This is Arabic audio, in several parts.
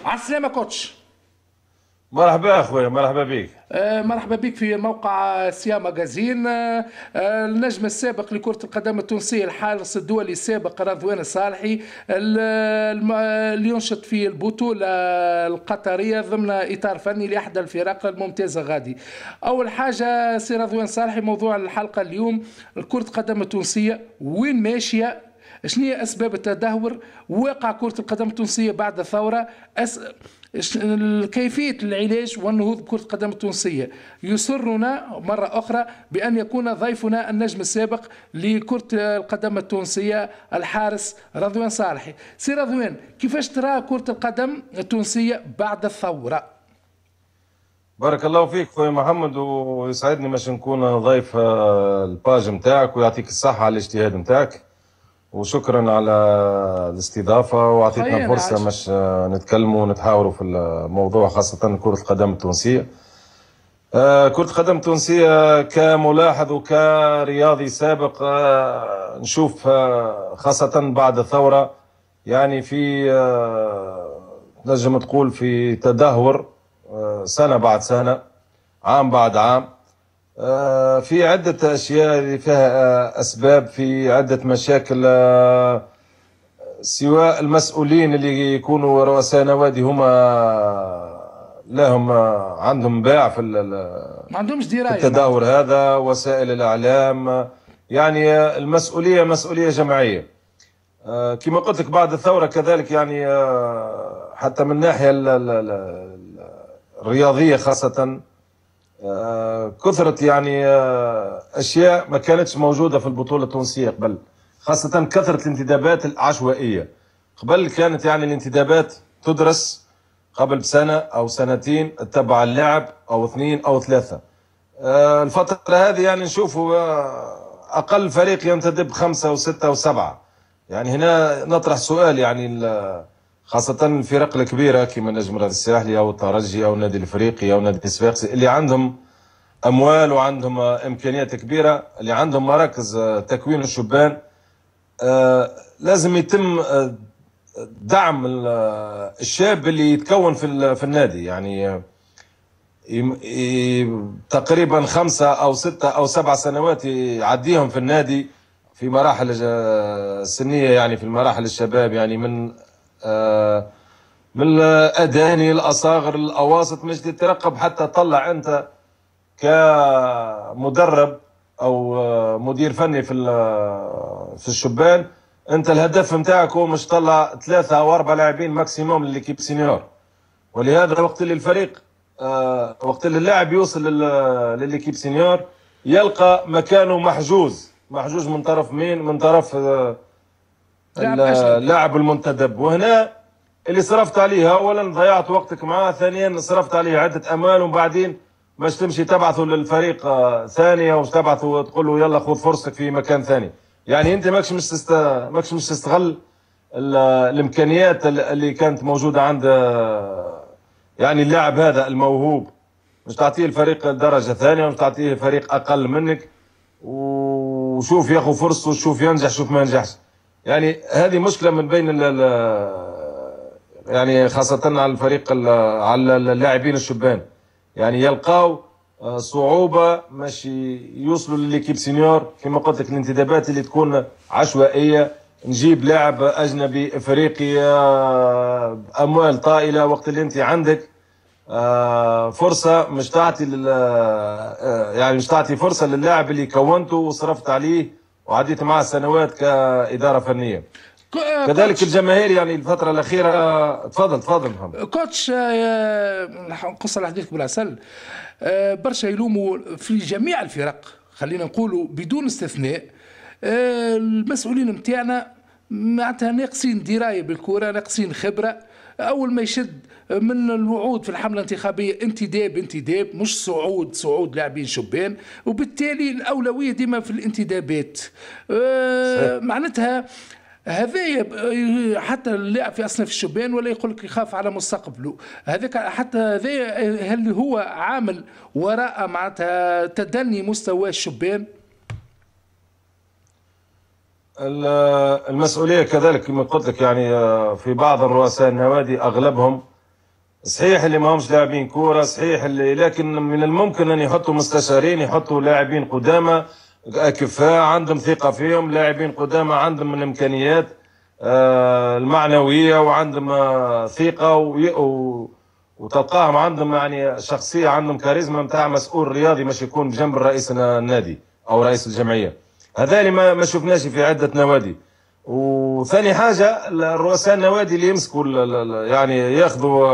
على السلامة كوتش. مرحبا اخويا، مرحبا بك. مرحبا بك في موقع سيا ماجازين. النجم السابق لكرة القدم التونسية، الحارس الدولي السابق رضوان الصالحي، اللي ينشط في البطولة القطرية ضمن إطار فني لإحدى الفرق الممتازة غادي. أول حاجة سي رضوان الصالحي، موضوع الحلقة اليوم كرة القدم التونسية وين ماشية؟ شنو هي اسباب التدهور؟ واقع كرة القدم التونسية بعد الثورة، كيفية العلاج والنهوض بكرة القدم التونسية. يسرنا مرة أخرى بأن يكون ضيفنا النجم السابق لكرة القدم التونسية الحارس رضوان صالحي. سي رضوان، كيفاش ترى كرة القدم التونسية بعد الثورة؟ بارك الله فيك خويا محمد، ويسعدني باش نكون ضيف الباج نتاعك، ويعطيك الصحة على الاجتهاد نتاعك، وشكرا على الاستضافة وعطيتنا فرصة باش نتكلموا ونتحاوروا في الموضوع، خاصة كرة القدم التونسية. كرة القدم التونسية كملاحظ وكرياضي سابق، نشوف خاصة بعد الثورة يعني في نجم تقول في تدهور، سنة بعد سنة، عام بعد عام. في عدة أشياء اللي فيها أسباب، في عدة مشاكل، سواء المسؤولين اللي يكونوا رؤساء نوادي هما لهم عندهم باع في ما عندهمش دراية في التدهور هذا، وسائل الإعلام، يعني المسؤولية مسؤولية جماعية. كما قلت لك بعد الثورة كذلك، يعني حتى من الناحية الرياضية خاصة، كثرت يعني أشياء ما كانتش موجودة في البطولة التونسية قبل، خاصة كثرة الانتدابات العشوائية. قبل كانت يعني الانتدابات تدرس قبل بسنة أو سنتين، تتبع اللاعب أو اثنين أو ثلاثة. الفترة هذه يعني نشوفوا أقل فريق ينتدب 5 و6 و7. يعني هنا نطرح سؤال، يعني خاصة الفرق الكبيرة كما نجم الرياضي الساحلي أو الترجي أو النادي الإفريقي أو النادي الصفاقسي، اللي عندهم أموال وعندهم إمكانيات كبيرة، اللي عندهم مراكز تكوين الشبان، لازم يتم دعم الشاب اللي يتكون في النادي. يعني تقريبا 5 أو 6 أو 7 سنوات يعديهم في النادي في مراحل السنية، يعني في المراحل الشباب، يعني من الأداني الأصاغر الأواسط، مش تترقب حتى تطلع أنت كمدرب أو مدير فني في الشبان. أنت الهدف نتاعك هو مش تطلع 3 أو 4 لاعبين ماكسيموم للكيب سينيور. ولهذا وقت اللي الفريق وقت اللي اللاعب يوصل للكيب سينيور يلقى مكانه محجوز من طرف مين؟ من طرف اللاعب المنتدب. وهنا اللي صرفت عليه، اولا ضيعت وقتك معاه، ثانيا صرفت عليه عده اموال، وبعدين باش تمشي تبعثه للفريق ثاني، او تبعثه وتقول له يلا خذ فرصتك في مكان ثاني. يعني انت ماكش مش تستغل الامكانيات اللي كانت موجوده عند يعني اللاعب هذا الموهوب، مش تعطيه الفريق درجه ثانيه، ومش تعطيه فريق اقل منك، وشوف ياخذ فرصته، شوف ينجح شوف ما ينجحش. يعني هذه مشكله من بين يعني خاصه على الفريق، على اللاعبين الشبان، يعني يلقاو صعوبه مش يوصلوا لليكيب سينيور. كما قلت لك الانتدابات اللي تكون عشوائيه، نجيب لاعب اجنبي افريقي اموال طائله، وقت اللي انت عندك فرصه مش تعطي يعني مش تعطي فرصه للاعب اللي كونته وصرفت عليه وعديت معه سنوات كاداره فنيه. كذلك الجماهير يعني الفتره الاخيره. تفضل محمد. كوتش، نقص على حديثك بالعسل. برشا يلوموا في جميع الفرق، خلينا نقولوا بدون استثناء، المسؤولين نتاعنا معناتها ناقصين درايه بالكره، ناقصين خبره. اول ما يشد من الوعود في الحمله الانتخابيه انتداب مش صعود لاعبين شبان، وبالتالي الاولويه ديما في الانتدابات. معناتها هذا حتى اللاعب في اصناف الشبان ولا يقول لك يخاف على مستقبله. هذاك حتى هذا هل هو عامل وراء معناتها تدني مستوى الشبان؟ المسؤوليه كذلك كما قلت لك، يعني في بعض الرؤساء النوادي اغلبهم صحيح اللي ما همش لاعبين كوره، صحيح اللي، لكن من الممكن ان يحطوا مستشارين، يحطوا لاعبين قدامى اكفاء عندهم ثقه فيهم، لاعبين قدامى عندهم من الامكانيات المعنويه، وعندهم ثقه وتلقاهم عندهم يعني شخصيه، عندهم كاريزما نتاع مسؤول رياضي، مش يكون بجنب رئيس النادي او رئيس الجمعيه. هذا اللي ما شفناش في عده نوادي. وثاني حاجه الرؤساء النوادي اللي يمسكوا يعني ياخذوا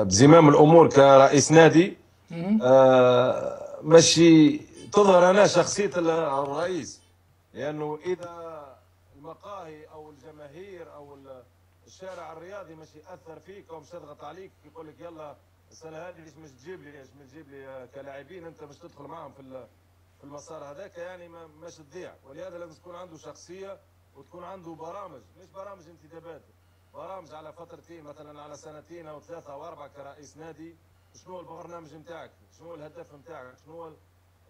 بزمام الامور كرئيس نادي، ماشي تظهر انا شخصيه الرئيس، لانه اذا المقاهي او الجماهير او الشارع الرياضي مش ياثر فيك او مش تضغط عليك، يقول لك يلا السنه هذه ليش مش تجيب لي كلاعبين، انت مش تدخل معهم في المسار هذاك، يعني مش تضيع. ولهذا لازم تكون عنده شخصيه وتكون عنده برامج، مش برامج انتدابات، برامج على فترتين، مثلا على سنتين او ثلاثه او اربعه كرئيس نادي. شنو هو البرنامج نتاعك؟ شنو هو الهدف نتاعك؟ شنو هو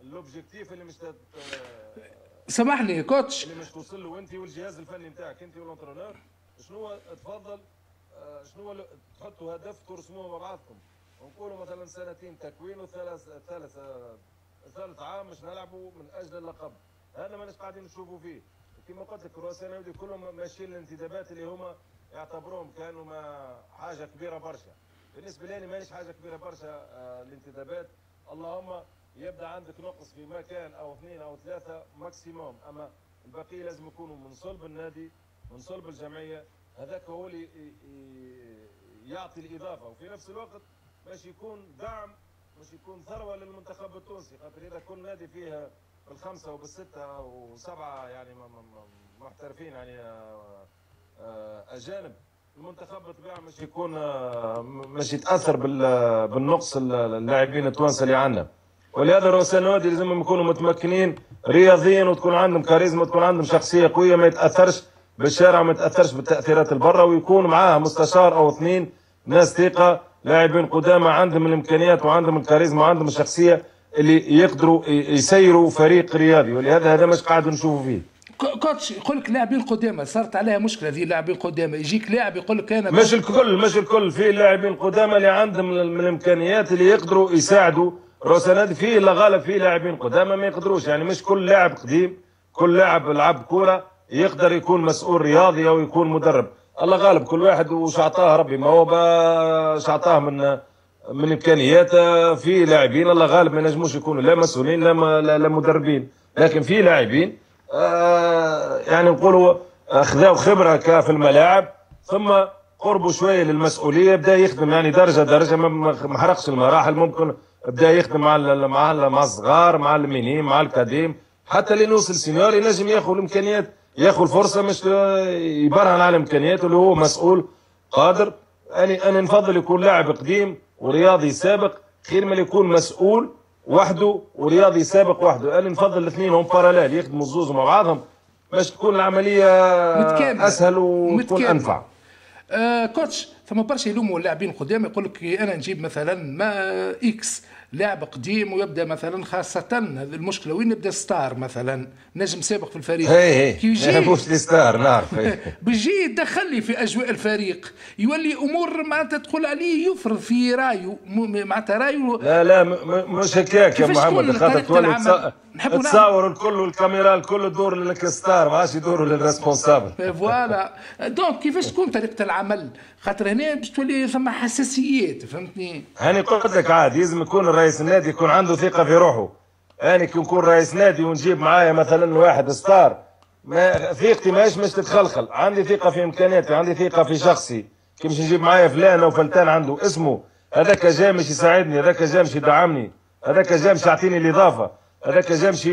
الاوبجيكتيف اللي مش سامحني كوتش، اللي مش توصل له انت والجهاز الفني نتاعك، انت والانترونور؟ شنو هو تفضل شنو هو تحطوا هدف ترسموه مع بعضكم، ونقولوا مثلا سنتين تكوين ثالث عام مش نلعبوا من اجل اللقب. هذا ماناش قاعدين نشوفوا فيه. كما قلت لك الرؤساء النوادي كلهم ماشيين الانتدابات اللي هما يعتبروهم كانوا حاجه كبيره برشا. بالنسبه لي مانيش حاجه كبيره برشا الانتدابات، اللهم يبدا عندك نقص في مكان او اثنين او ثلاثه ماكسيموم، اما البقيه لازم يكونوا من صلب النادي، من صلب الجمعيه. هذاك هو اللي يعطي الاضافه، وفي نفس الوقت باش يكون دعم، مش يكون ثروه للمنتخب التونسي. خاطر اذا كل نادي فيها بالخمسه وبالسته وسبعه يعني محترفين يعني اجانب، المنتخب بالطبيعه مش يكون مش يتاثر بالنقص اللاعبين التوانسه اللي عندنا. ولهذا رؤساء النوادي لازم يكونوا متمكنين رياضيا، وتكون عندهم كاريزما، وتكون عندهم شخصيه قويه، ما يتاثرش بالشارع، ما يتاثرش بالتاثيرات البرة، ويكون معاه مستشار او اثنين ناس ثقه، لاعبين قدامى عندهم الامكانيات وعندهم الكاريزما وعندهم الشخصيه اللي يقدروا يسيروا فريق رياضي. ولهذا هذا مش قاعد نشوفوا فيه. كوتش يقول لك لاعبين قدامى صارت عليها مشكله ذي، لاعبين قدامى يجيك لاعب يقول لك انا مش الكل في لاعبين قدامى اللي عندهم من الامكانيات اللي يقدروا يساعدوا رؤساء نادي. فيه الا غالب فيه لاعبين قدامى ما يقدروش، يعني مش كل لاعب قديم، كل لاعب لعب كوره يقدر يكون مسؤول رياضي او يكون مدرب. الله غالب كل واحد وش عطاه ربي، ما هو باش عطاه من امكانيات. في لاعبين الله غالب ما ينجموش يكونوا لا مسؤولين لا مدربين، لكن في لاعبين يعني نقولوا خذاو خبره في الملاعب، ثم قربوا شويه للمسؤوليه، بدا يخدم يعني درجه ما حرقش المراحل، ممكن بدا يخدم مع الصغار، مع المينيم، مع القديم، حتى اللي نوصل سينيور ينجم ياخذ الامكانيات، ياخذ الفرصه، مش يبرهن على امكانياته اللي هو مسؤول قادر. يعني انا نفضل يكون لاعب قديم ورياضي سابق خير من يكون مسؤول وحده ورياضي سابق وحده. انا نفضل الاثنين هم باراليل يخدموا الزوز مع بعضهم باش تكون العمليه متكاملة. اسهل وتكون انفع. كوتش ثم برشا يلوموا اللاعبين القدام، يقول لك انا نجيب مثلا ما اكس لاعب قديم ويبدا مثلا، خاصه هذه المشكله وين يبدا ستار مثلا نجم سابق في الفريق، كي يجي مش ستار نعرف بيجي يدخل لي في اجواء الفريق، يولي امور معناتها تقول عليه يفرض في رايه، معناتها رايه. لا مش هكاك يا محمد، خاطر تولي تصور الكل والكاميرا الكل تدور للستار، ما عادش يدوروا للريسبونسابل. فوالا دونك كيفاش تكون طريقه العمل؟ خاطر هنا باش تولي ثم حساسيات، فهمتني؟ هاني قلت لك عادي لازم يكون رئيس النادي يكون عنده ثقه في روحه. هاني كي نكون رئيس نادي ونجيب معايا مثلا واحد ستار، ما ثقتي ماهيش مش تتخلخل، عندي ثقه في امكانياتي، عندي ثقه في شخصي. كي باش نجيب معايا فلان او فلتان عنده اسمه، هذاك جاي مش يساعدني، هذاك جاي مش يدعمني، هذاك جاي مش يعطيني الاضافه، هذاك جاي مش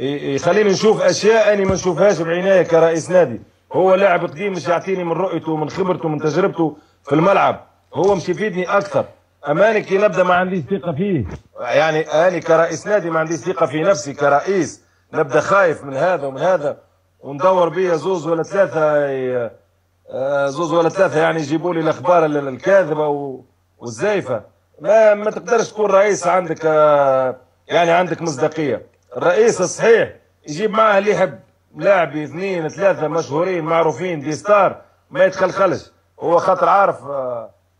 يخليني نشوف اشياء اني ما نشوفهاش بعنايه كرئيس نادي. هو لاعب قديم مش يعطيني من رؤيته ومن خبرته ومن تجربته في الملعب، هو مش يفيدني اكثر. اماني كي نبدا ما عنديش ثقه فيه، يعني انا كرئيس نادي ما عنديش ثقه في نفسي كرئيس، نبدا خايف من هذا ومن هذا، وندور بيا زوز ولا ثلاثه يعني يجيبوا لي الاخبار الكاذبه والزايفه. ما تقدرش تكون رئيس عندك يعني عندك مصداقيه. الرئيس الصحيح يجيب معاه اللي يحب، لاعب اثنين ثلاثه مشهورين معروفين دي ستار، ما يتخلخلش. هو خاطر عارف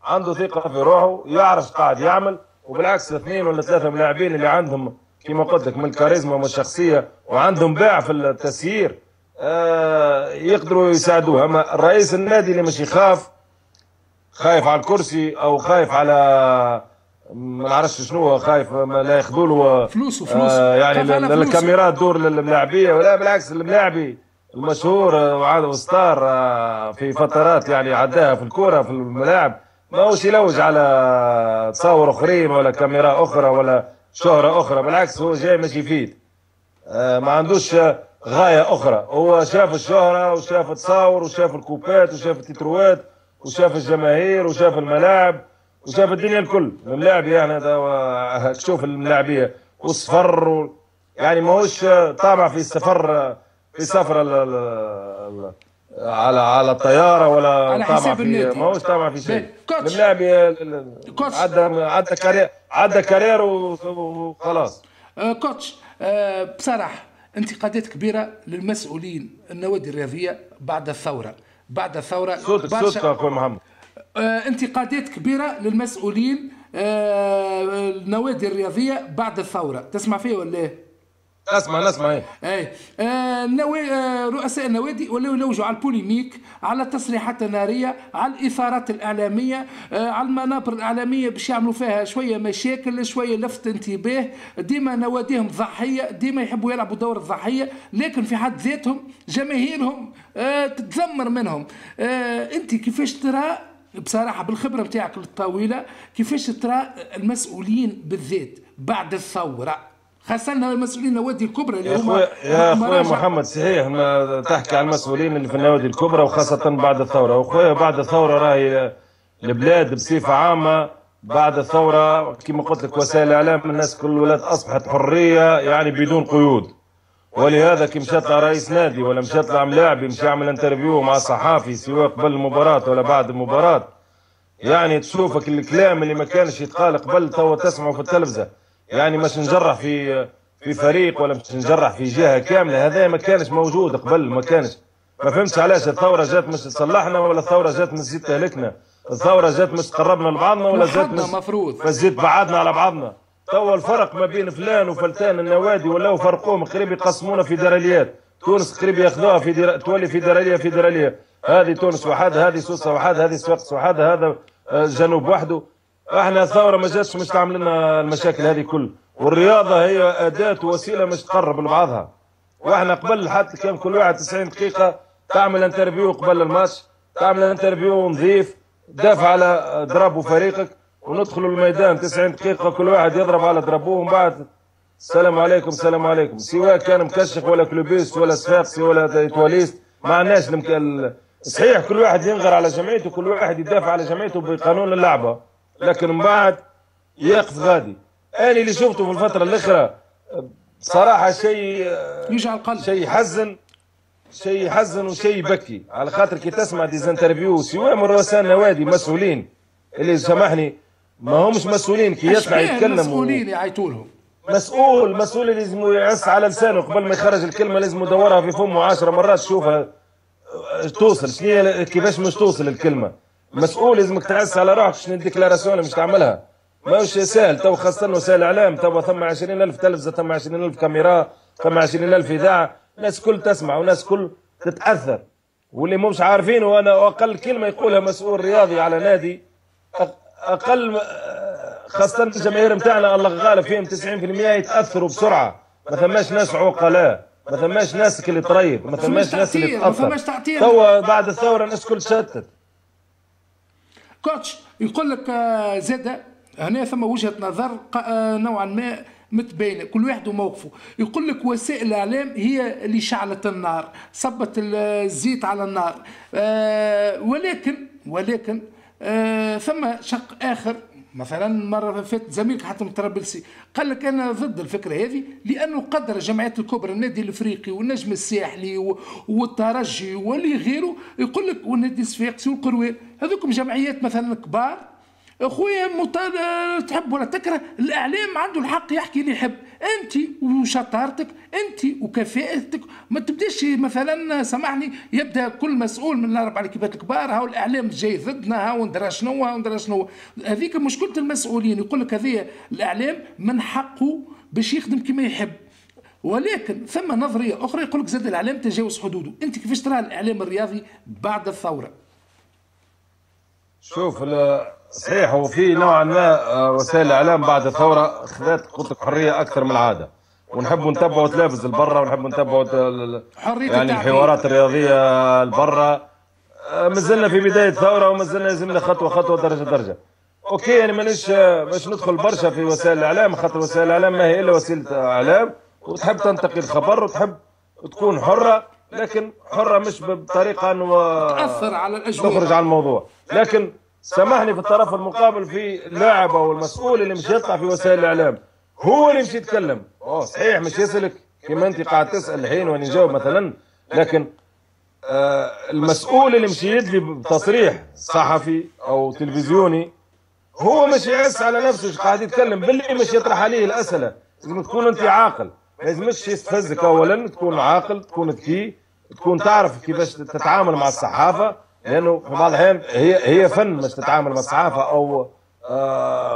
عنده ثقه في روحه، يعرف قاعد يعمل. وبالعكس اثنين ولا ثلاثه من اللاعبين اللي عندهم كما قلت لك من الكاريزما ومن الشخصيه وعندهم باع في التسيير يقدروا يساعدوه. اما الرئيس النادي اللي مش يخاف، خايف على الكرسي او خايف على ما نعرفش شنو، خايف لا ياخذوا له فلوس يعني الكاميرات تدور للملاعبيه. ولا بالعكس، الملاعبي المشهور وستار في فترات يعني عداها في الكوره في الملاعب، ما هوش يلوج على تصاور اخرين ولا كاميرا اخرى ولا شهره اخرى. بالعكس هو جاي مش يفيد، ما عندوش غايه اخرى. هو شاف الشهره وشاف التصاور وشاف الكوبات وشاف التتروات وشاف الجماهير وشاف الملاعب وشاف الدنيا الكل. الملاعب يعني هذا تشوف الملاعبيه والسفر يعني ماهوش طامع في السفر في سفر على الطياره ولا طامع في، ماهوش طامع في شيء. الملاعب عدى كارير وخلاص. كوتش بصراحه انتقادات كبيره للمسؤولين النوادي الرياضيه بعد الثوره. صوتك اخوي محمد. انتقادات كبيره للمسؤولين النوادي الرياضيه بعد الثوره. تسمع فيه ولا ايه؟ نسمع ايه. رؤساء النوادي ولاو يلوجوا على البوليميك، على التصريحات الناريه، على الاثارات الاعلاميه، على المنابر الاعلاميه باش يعملوا فيها شويه مشاكل، شويه لفت انتباه. ديما نواديهم ضحيه، ديما يحبوا يلعبوا دور الضحيه، لكن في حد ذاتهم جماهيرهم تتذمر منهم. انت كيفاش ترى بصراحه بالخبره نتاعك الطويله، كيفاش ترى المسؤولين بالذات بعد الثوره، خاصة المسؤولين النوادي الكبرى اللي هما يا اخوي محمد؟ صحيح ما تحكي عن المسؤولين اللي في النوادي الكبرى وخاصة بعد الثورة. واخويا بعد الثورة راهي البلاد بصفة عامة بعد الثورة كما قلت لك وسائل الإعلام الناس كل ولاد أصبحت حرية يعني بدون قيود. ولهذا كي مشات رئيس نادي ولا مشات لاعب مش يعمل انترفيو مع صحافي سواء قبل المباراة ولا بعد المباراة، يعني تشوفك الكلام اللي ما كانش يتقال قبل توا تسمعه في التلفزة. يعني مش نجرح في فريق ولا مش نجرح في جهه كامله، هذا ما كانش موجود قبل. ما فهمتش علاش الثوره جات مش تصلحنا، ولا الثوره جات مش تزيد تهلكنا. الثوره جات مش تقربنا لبعضنا، ولا جات مش تزيد بعدنا على بعضنا. توا الفرق ما بين فلان وفلتان النوادي ولاو فرقوهم قريب يقسمونا فيدراليات. تونس قريب ياخذوها تولي فيدراليه. هذه تونس وحدها، هذه سوسه وحدها، هذه صفاقس وحدها، هذا جنوب وحده. احنا الثوره ما جاتش مش تعمل لنا المشاكل هذه كل. والرياضه هي اداه ووسيله مش تقرب لبعضها. واحنا قبل حتى كان كل واحد 90 دقيقه تعمل انترفيو قبل الماتش، تعمل انترفيو نظيف دافع على ضرب فريقك، وندخلوا الميدان 90 دقيقه كل واحد يضرب على ضربوه، ومن بعد السلام عليكم السلام عليكم. سواء كان مكشخ ولا كلوبيست ولا صفاقسي ولا ايتواليست، ما عندناش صحيح كل واحد ينغر على جمعيته، كل واحد يدافع على جمعيته بقانون اللعبه، لكن من بعد يقف غادي. أنا اللي شفته في الفترة الأخرى صراحة شيء يوجع القلب، شيء يحزن وشيء يبكي. على خاطر كي تسمع ديزانترفيو سواء من رؤساء النوادي مسؤولين اللي سامحني ما همش مسؤولين، كي يطلع يتكلم مسؤولين يعيطوا لهم مسؤول لازم يعس على لسانه قبل ما يخرج الكلمة، لازم يدورها في فمه 10 مرات شوفها توصل شنو كيفاش مش توصل الكلمة. مسؤول لازمك تعس على روحك شنو الديكلاراسيون اللي مش تعملها. ماهوش سهل. تو خاصة وسائل الاعلام، تو ثم 20,000 تلفزة، ثم 20,000 كاميرا، ثم 20,000 اذاعة، الناس كل تسمع والناس كل تتاثر. واللي مش عارفين، وانا اقل كلمة يقولها مسؤول رياضي على نادي، اقل خاصة الجماهير نتاعنا الله غالب فيهم 90% يتاثروا بسرعة. ما ثماش ناس عقلاء، ما ثماش ناس اللي تريب، ما ثماش ناس اللي تتاثر. تو بعد الثورة الناس كل شتت. كوتش يقول لك زاد هنا ثم وجهة نظر نوعا ما متباينه، كل واحد وموقفه. يقول لك وسائل الاعلام هي اللي شعلت النار، صبت الزيت على النار. ولكن ثم شق اخر. مثلا مره فاتت زميلك حاتم طرابلسي قال لك انا ضد الفكره هذه، لانه قدر الجمعيات الكبرى النادي الافريقي والنجم الساحلي والترجي واللي غيره، يقول لك والنادي الصفاقسي والقروان، هذوكم جمعيات مثلا كبار اخويا تحب ولا تكره، الاعلام عنده الحق يحكي اللي يحب. انت وشطارتك، انت وكفاءتك، ما تبداش مثلا سامحني يبدا كل مسؤول من الاربع الكبات الكبار هاو الاعلام جاي ضدنا، هاو ندرى شنو هاو ندرى شنو. هذيك مشكله المسؤولين، يقول لك هذه الاعلام من حقه باش يخدم كما يحب. ولكن ثم نظريه اخرى يقول لك زاد الاعلام تجاوز حدوده. انت كيفاش ترى الاعلام الرياضي بعد الثوره؟ شوف صحيح، هو في نوعا ما وسائل الاعلام بعد الثوره خذت قلت لك حريه اكثر من العاده، ونحبوا نتبعوا تلافز البرة، ونحبوا نتبعوا يعني الحوارات الرياضيه البرة. مازلنا في بدايه الثوره ومازلنا لازمنا خطوه خطوه درجه درجه. اوكي يعني مانيش باش ندخل برشا في وسائل الاعلام، خاطر وسائل الاعلام ما هي الا وسيله اعلام، وتحب تنتقي الخبر وتحب تكون حره، لكن حره مش بطريقه انه تاثر على الاجواء، تخرج عن الموضوع. لكن سامحني في الطرف المقابل في اللاعب او المسؤول اللي مش يطلع في وسائل الاعلام هو اللي مش يتكلم. صحيح مش يسالك كما انت قاعد تسال الحين وانا نجاوب مثلا، لكن المسؤول اللي مش يدلي بتصريح صحفي او تلفزيوني هو مش يحس على نفسه ايش قاعد يتكلم، باللي مش يطرح عليه الاسئله. لازم تكون انت عاقل، لازمش يستفزك. اولا تكون عاقل، تكون ذكي، تكون تعرف كيفاش تتعامل مع الصحافه، لانه في بعض الاحيان هي فن مش تتعامل مع الصحافه او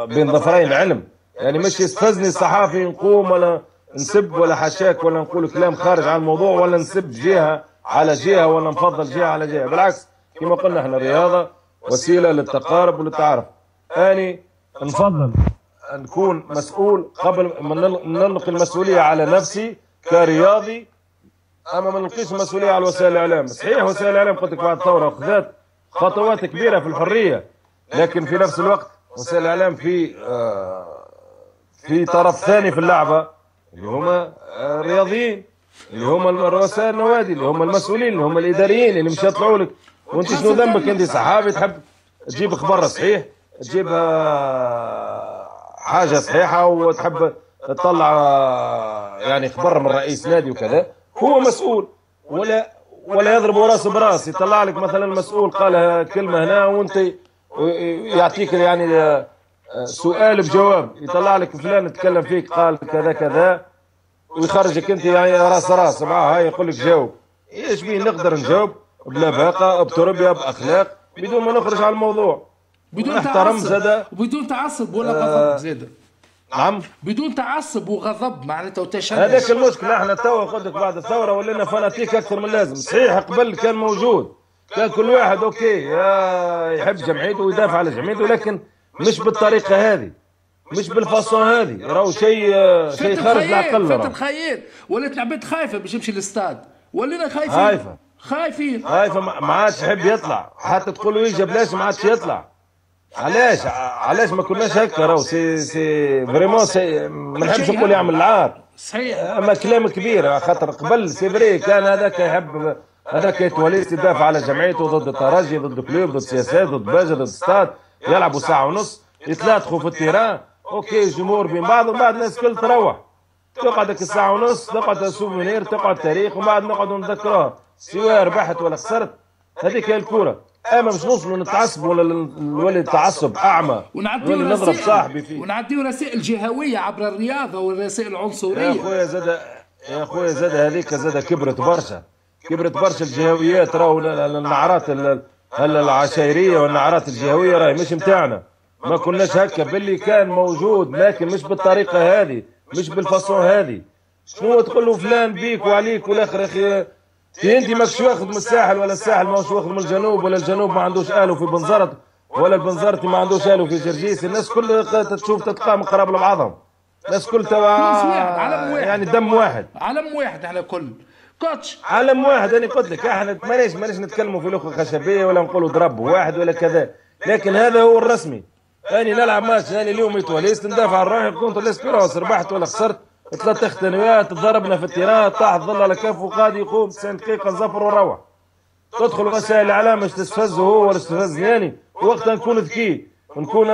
بين ظفرين علم. يعني مش يستفزني الصحافي نقوم ولا نسب ولا حشاك ولا نقول كلام خارج عن الموضوع ولا نسب جهه على جهه ولا نفضل جهه على جهه. بالعكس كما قلنا احنا الرياضه وسيله للتقارب وللتعارف. اني نفضل نكون مسؤول قبل ما نلقي المسؤوليه على نفسي كرياضي، اما ما نلقيش المسؤوليه على وسائل الاعلام. صحيح وسائل الاعلام قلت لك بعد الثوره اخذت خطوات كبيره في الحريه، لكن في نفس الوقت وسائل الاعلام في طرف ثاني في اللعبه اللي هم الرياضيين، اللي هم رؤساء النوادي، اللي هم المسؤولين، اللي هم الاداريين اللي مش يطلعوا لك. وانت شنو ذنبك انت صحابي تحب تجيب اخبار صحيح، تجيب حاجه صحيحه وتحب تطلع يعني خبر من رئيس نادي وكذا، هو مسؤول. ولا يضرب راس براس، يطلع لك مثلا مسؤول قال كلمه هنا وانت يعطيك يعني سؤال بجواب، يطلع لك فلان تكلم فيك قال كذا كذا ويخرجك انت يعني راس معاه، هاي يقول لك جاوب. ايش بيه نقدر نجاوب بلباقه بتربيه باخلاق بدون ما نخرج على الموضوع، بدون تعصب وبدون تعصب ولا غضب زياده. نعم بدون تعصب وغضب معناتها وتشنج. هذاك المشكله. احنا توا قلت لك بعد الثوره ولينا فناتيك اكثر من لازم. صحيح قبل كان موجود، كان كل واحد اوكي يحب جمعيته ويدافع على جمعيته، لكن مش بالطريقه هذه، مش بالفاصون هذه. راهو شيء خارج العقل. فات الخيال، ولات العباد خايفه باش يمشي للاستاد، ولينا خايفين خايفه ما عادش يحب يطلع، حتى تقول له يجي بلاش ما عادش يطلع. علاش ما كناش هكا؟ راهو سي فريمون ما نحبش نقول يعمل العار. صحيح اما كلام كبير، خاطر قبل سي فري كان هذاك يحب هذاك يتوليس يدافع على جمعيته ضد الترجي ضد كلوب ضد سياسات ضد باجر ضد ستاد، يلعبوا ساعه ونص يتلاطخوا في التيران، اوكي الجمهور بين بعض، ومن بعد الناس الكل تروح تقعد الساعه ونص، تقعد سوفينير، تقعد تاريخ، ومن بعد نقعدوا نتذكروها سواء ربحت ولا خسرت. هذيك هي الكوره. اما مش نوصلوا نتعصب ولا نولي التعصب اعمى ونعديو نضرب صاحبي فيه، ونعديو رسائل جهويه عبر الرياضه والرسائل العنصريه. يا خويا زاد هذيك زاد كبرت برشا الجهويات. راهو النعرات العشائريه والنعرات الجهويه راهي مش متاعنا، ما كناش هكا. باللي كان موجود لكن مش بالطريقه هذه، مش بالفاصون هذه. شنو تقول له فلان بيك وعليك والاخر؟ اخي انت ماكش واخذ من الساحل، ولا الساحل ماهوش واخذ من الجنوب، ولا الجنوب ما عندوش اهله في بنزرت، ولا البنزرتي ما عندوش اهله في جرجيس. الناس كلها تشوف تتقام قراب لبعضهم، الناس كل توا يعني دم واحد، علم واحد على كل كوتش، علم واحد. انا قلت لك احنا مانيش نتكلموا في لغه خشبيه ولا نقولوا ضرب واحد ولا كذا، لكن هذا هو الرسمي. اني نلعب ماتش، اني اليوم يتوليست ندافع عن روحي، كنت الاسبيروس ربحت ولا خسرت، ثلاث اختنويات ضربنا في التيران، طاح ظل على كف وقاضي يقوم 90 دقيقه نزفر وروح. تدخل وسائل الاعلام باش تستفزه هو ولا تستفزني انا، وقتها نكون ذكي ونكون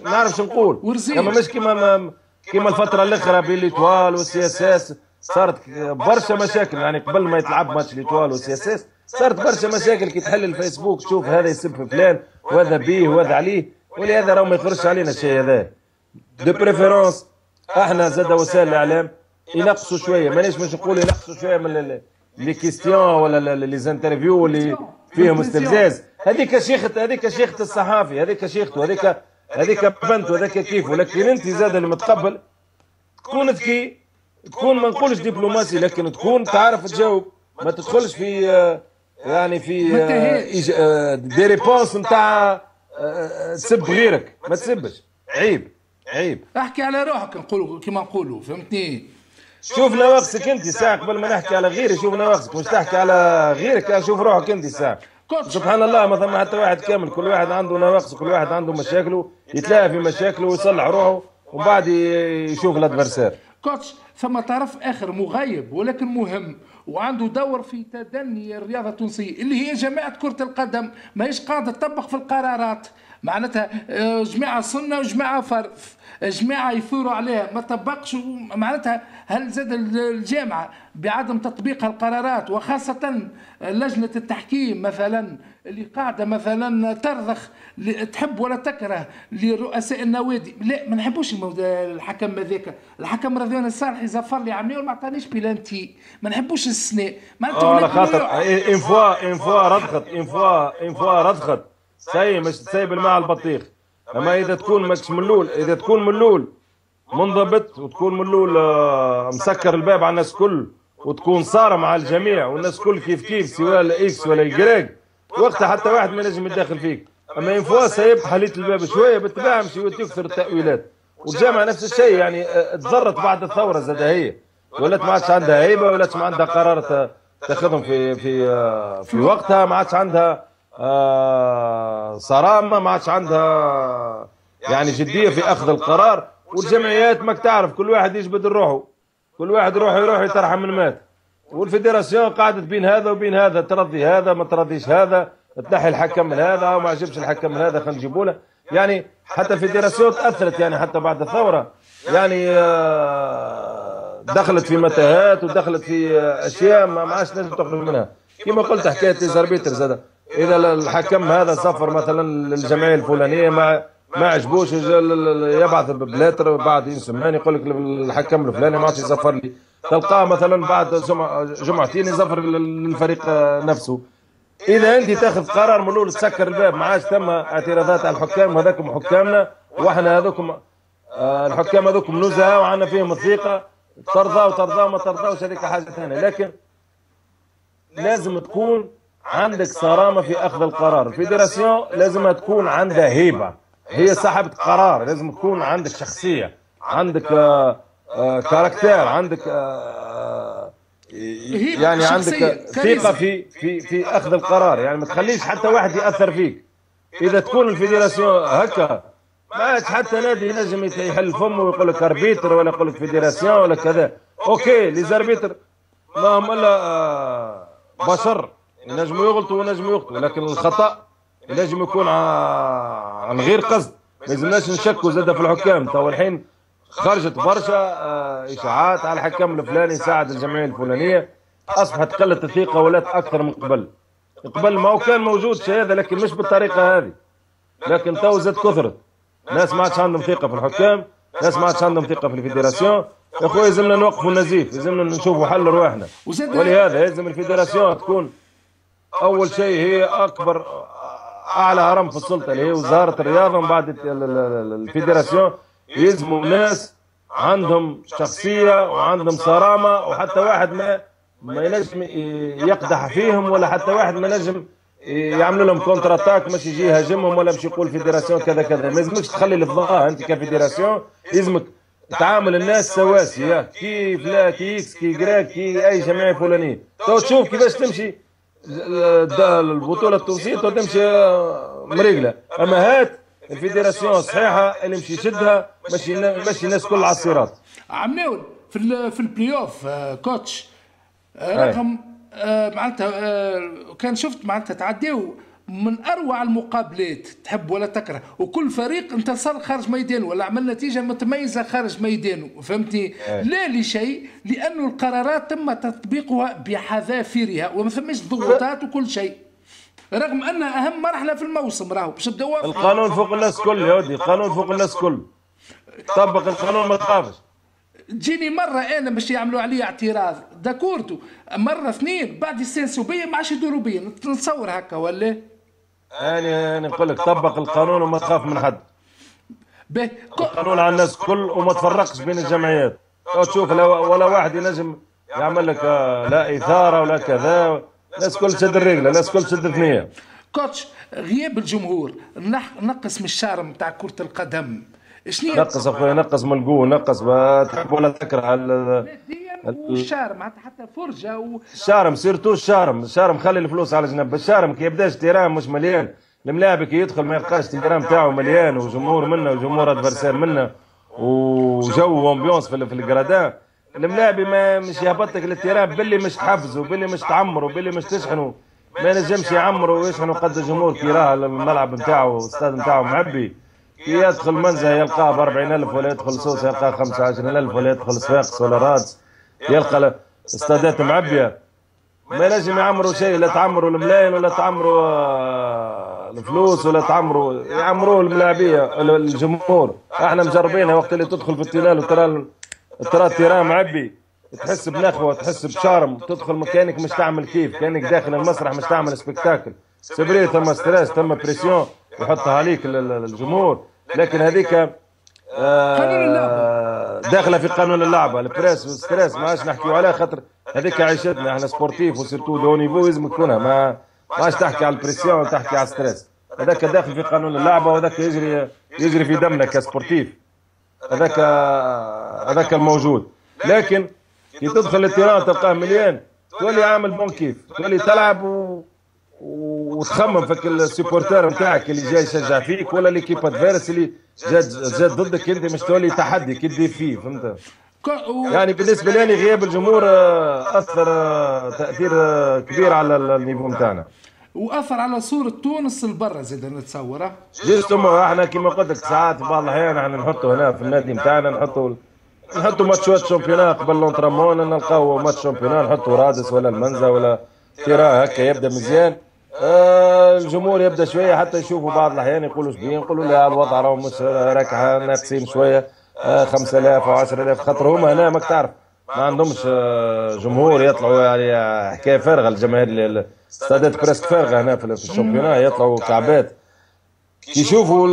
نعرف نقول. اما مش كيما الفتره الاخرى بين ليتوال والسياسات صارت برشا مشاكل. يعني قبل ما يتلعب ماتش ليتوال والسياسات صارت برشا مشاكل، كي تحل الفيسبوك تشوف هذا يسب في فلان وهذا بيه وهذا عليه، ولهذا راهو ما يخرجش علينا الشيء هذا. دو بريفيرونس احنا زاد وسائل الاعلام ينقصوا شويه، مانيش باش نقول ينقصوا شويه من لي كيستيون ولا لي زانترفيو اللي فيهم استفزاز. هذيك شيخة الصحافي، هذيك شيخته، هذيك بنته، هذاك كيف. ولكن انت زاد اللي متقبل تكون ذكي، تكون ما نقولش دبلوماسي، لكن تكون تعرف تجاوب، ما تدخلش في يعني في دي ريبونس نتاع تسب غيرك، ما تسبش، عيب. احكي على روحك، نقولوا كيما نقولوا، فهمتني؟ شوف نواقصك انت ساعة قبل ما نحكي على غيري. شوف نواقصك، مش تحكي على غيرك، شوف روحك انت ساعة. سبحان الله ما ثم حتى واحد كامل، كل واحد عنده نواقص، كل واحد عنده مشاكله، يتلاقى في مشاكله ويصلح روحه ومن بعد يشوف الادفرسير. كوتش ثم طرف اخر مغيب ولكن مهم وعنده دور في تدني الرياضه التونسيه اللي هي جماعه كره القدم، ماهيش قاعده تطبق في القرارات. معناتها جماعه سنه وجماعه فرض، جماعه يثوروا عليها ما تطبقش. معناتها هل زاد الجامعه بعدم تطبيقها القرارات، وخاصه لجنه التحكيم مثلا اللي قاعده مثلا ترضخ تحب ولا تكره لرؤساء النوادي؟ لا ما نحبوش الحكم هذاك، الحكم رضوان الصالحي زفر لي عامين وما عطانيش بلانتي، ما نحبوش الاستثناء. معناتها على خاطر ان فوا رضخت سي مش تسيب الماء على البطيخ. اما اذا تكون ماكش ملول، اذا تكون ملول منضبط وتكون ملول مسكر الباب على الناس كل، وتكون صارم على الجميع والناس كل كيف سواء الاكس ولا الجريج، وقتها حتى واحد ما ينجم يتدخل فيك. اما ينفوا سيب حليت الباب شويه بالتباع مشي يكثر التاويلات. والجامعه نفس الشيء يعني تضرت بعد الثوره زاد، هي ولات ما عادش عندها هيبه، ولات ما عندها قرار تاخذهم في وقتها، ما عادش عندها صرامه، ما عادش عندها يعني جديه في اخذ القرار. والجمعيات ماك تعرف كل واحد يجبد روحه، كل واحد يروح يترحم من مات. والفيدراسيون قعدت بين هذا وبين هذا، ترضي هذا ما ترضيش هذا، تنحي الحكم من هذا وما عجبش الحكم من هذا خلينا نجيبوا له. يعني حتى الفيدراسيون تاثرت يعني حتى بعد الثوره، يعني دخلت في متاهات ودخلت في اشياء ما عادش لازم تخرج منها. كما قلت حكايه ليزاربيتر زاد، اذا الحكم هذا سافر مثلا للجمعيه الفلانيه ما عجبوش يبعث بلاتر بعد يسمعني يقول لك الحكم الفلاني ما عادش يسافر لي، تلقاه مثلا بعد جمعتين يسافر للفريق نفسه. اذا انت تاخذ قرار من الاول تسكر الباب، ما عادش ثم اعتراضات على الحكام، وهذاكم حكامنا واحنا هذوكم الحكام هذوكم نزهه وعندنا فيهم الثقه، ترضى ما ترضاوش هذيك حاجه ثانيه. لكن لازم تكون عندك صرامه في اخذ القرار. الفيدراسيون لازم تكون عندها هيبه، هي صاحبة قرار، لازم تكون عندك شخصيه، عندك كاركتير، عندك يعني عندك ثقه في اخذ القرار. يعني ما تخليش حتى واحد ياثر فيك. اذا تكون الفيدراسيون هكا ما عادش حتى نادي ينجم يحل فمه ويقول لك اربيتر ولا يقول لك فيدراسيون ولا كذا. اوكي لي زاربيتر ما هم الا بشر، ينجموا يغلطوا وينجموا يخطئوا، لكن الخطا ينجم يكون عن غير قصد. ما يلزمناش نشكوا زاد في الحكام. تو الحين خرجت برشا اشاعات على الحكم الفلاني ساعد الجمعيه الفلانيه، اصبحت قله الثقه ولات اكثر من قبل. قبل ما هو كان موجود شيء هذا لكن مش بالطريقه هذه، لكن تو زاد كثرت. ناس ما عادش عندهم ثقه في الحكام، ناس ما عادش عندهم ثقه في الفيدراسيون. يا خويا لازمنا نوقفوا النزيف، لازمنا نشوفوا حل رواحنا. ولهذا لازم الفيدراسيون تكون اول شيء هي اكبر اعلى هرم في السلطه اللي هي وزاره الرياضه، ومن بعد الفيدراسيون يلزموا ناس عندهم شخصيه وعندهم صرامه، وحتى واحد ما ينجم يقدح فيهم، ولا حتى واحد ما ينجم يعملوا لهم كونتر اتاك مش يجي يهاجمهم ولا مش يقول فيدراسيون كذا كذا. ما يلزمكش تخلي الفضاء انت كفيدراسيون، يلزمك تعامل الناس سواسيه، كيف لا كيكس كي جراك كي اي جمعيه فلانيه. تو تشوف كيفاش تمشي البطوله التونسيه، تو تمشي مريقله. اما هات الفيدراسيون صحيحه اللي مشي يشدها ماشي الناس كل على الصراط. عمناول في البلاي اوف كوتش رقم معناتها كان شفت معناتها تعديو من اروع المقابلات تحب ولا تكره، وكل فريق انتصر خارج ميدانه ولا عمل نتيجه متميزه خارج ميدانه، فهمتني؟ لا لشيء، لانه القرارات تم تطبيقها بحذافيرها وما ثماش ضغوطات وكل شيء. رغم انها اهم مرحله في الموسم، راهو باش نبداو. القانون فوق الناس كل يا ودي، القانون فوق الناس كل، طبق القانون ما تخافش. تجيني مره انا باش يعملوا علي اعتراض داكورتو، مره اثنين بعد يستانسوا بيا ما عادش يدوروا بيا، نتصور هكا ولا؟ انا نقول لك طبق القانون وما تخاف من حد. به القانون على الناس كل وما تفرقش بين الجمعيات. تشوف ولا واحد ينجم يعمل لك لا اثاره ولا كذا، الناس كل تشد الرجله، الناس كل تشد الثنيه. كوتش، غياب الجمهور نقص من الشارع نتاع كرة القدم شنو؟ نقص اخويا، نقص من القوه، نقص تحب ولا تكره والشارع معناتها حتى فرجه الشارم سيرتو الشارم خلي الفلوس على جنب. الشارم كي يبداش تيران مش مليان، الملاعب كي يدخل ما يلقاش تيران تاعو مليان وجمهور منا وجمهور ادفرسير منا وجو وامبيونس في الجرادان، الملاعب ما مش يهبط لك للتيران باللي مش تحفزوا، باللي مش تعمروا، باللي مش تشحنوا، ما نجمش يعمروا ويشحنوا قد الجمهور كي راه الملعب نتاعو الاستاد نتاعو معبي. كي يدخل منزه يلقاه ب 40,000 ولا يدخل صوص يلقاه 25,000 ولا يدخل صفاقس ولا رادس يلقى استادات معبيه، ما نجم يعمروا شيء. لا تعمروا الملايين ولا تعمروا الفلوس ولا يعمروا الملاعبيه الجمهور. احنا مجربينها وقت اللي تدخل في التلال وترى التيران معبي، تحس بنخوه، تحس بشارم، تدخل مكانك مش تعمل كيف كانك داخل المسرح مش تعمل سبكتاكل. سبري ثم ستريس ثم بريسيون يحطها عليك الجمهور. لكن هذيك داخله في قانون اللعبه، البريس والستريس ما عادش نحكيو عليها، خاطر هذيك عيشتنا احنا سبورتيف وسيرتو دو نيفو لازم تكونها، ما عادش تحكي على البريسيون وتحكي على الستريس. هذاك داخل في قانون اللعبه وهذاك يجري في دمنا كسبورتيف، هذاك الموجود. لكن كي تدخل التيران تلقاه مليان تولي عامل بون كيف، تولي تلعب وتخمم فيك السيبورتير نتاعك اللي جاي يشجع فيك ولا ليكيب ادفيرس اللي جات ضدك، انت مش تولي تحدي كي تدير فيه، فهمت؟ يعني بالنسبه لي غياب الجمهور اثر تاثير كبير على النيفو نتاعنا، واثر على صوره تونس لبرا زاد نتصور. جيستومون احنا كيما قلت لك ساعات في بعض الاحيان احنا نحطوا هنا في النادي نتاعنا نحطوا ماتشات شامبيونات قبل لونترامون، نلقاو ماتش شامبيونات نحطوا رادس ولا المنزه ولا تيرا هكا يبدا مزيان. الجمهور يبدا شويه حتى يشوفوا بعض الاحيان يقولوا شبيه، نقولوا لا الوضع راهو مش راك ناقصين شويه 5000 او 10,000، خاطر هما هنا ماك تعرف ما عندهمش جمهور، يطلعوا يعني حكايه فارغه. الجماهير الاستادات بريسك فارغه هنا في الشامبيونات، يطلعوا كعبات كي يشوفوا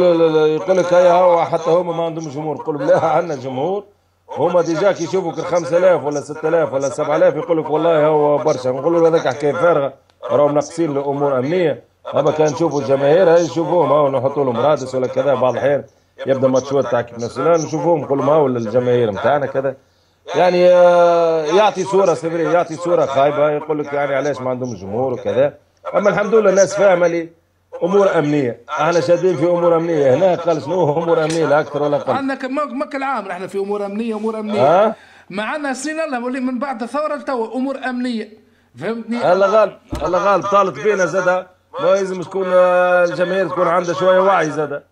يقول لك هيا هو حتى هما ما عندهم جمهور، يقول لا عندنا جمهور. هما ديجا كي يشوفوا 5000 ولا 6000 ولا 7000 يقول لك والله هو برشا، نقولوا له هذاك حكايه فارغه راهم ناقصين لامور امنيه. اما كان نشوفوا الجماهير هاي نشوفوهم هاو نحطوا لهم رادس ولا كذا، بعض الاحيان يبدا ماتشات تاع كيب ناسيونال نشوفوهم نقول لهم هاو الجماهير نتاعنا كذا، يعني يعطي صوره سيفري، يعطي صوره خايبه، يقول لك يعني علاش ما عندهم جمهور وكذا. اما الحمد لله الناس فاهمه لي امور امنيه، احنا شادين في امور امنيه هنا، قال شنو امور امنيه لا اكثر ولا اقل. عندنا ما كل عام احنا في امور امنيه معنا سنين الله من بعد الثوره لتوا امور امنيه، فهمتني؟ الله غالب طالت بينا زاد، ما لازم تكون الجماهير تكون عندها شويه وعي زاد.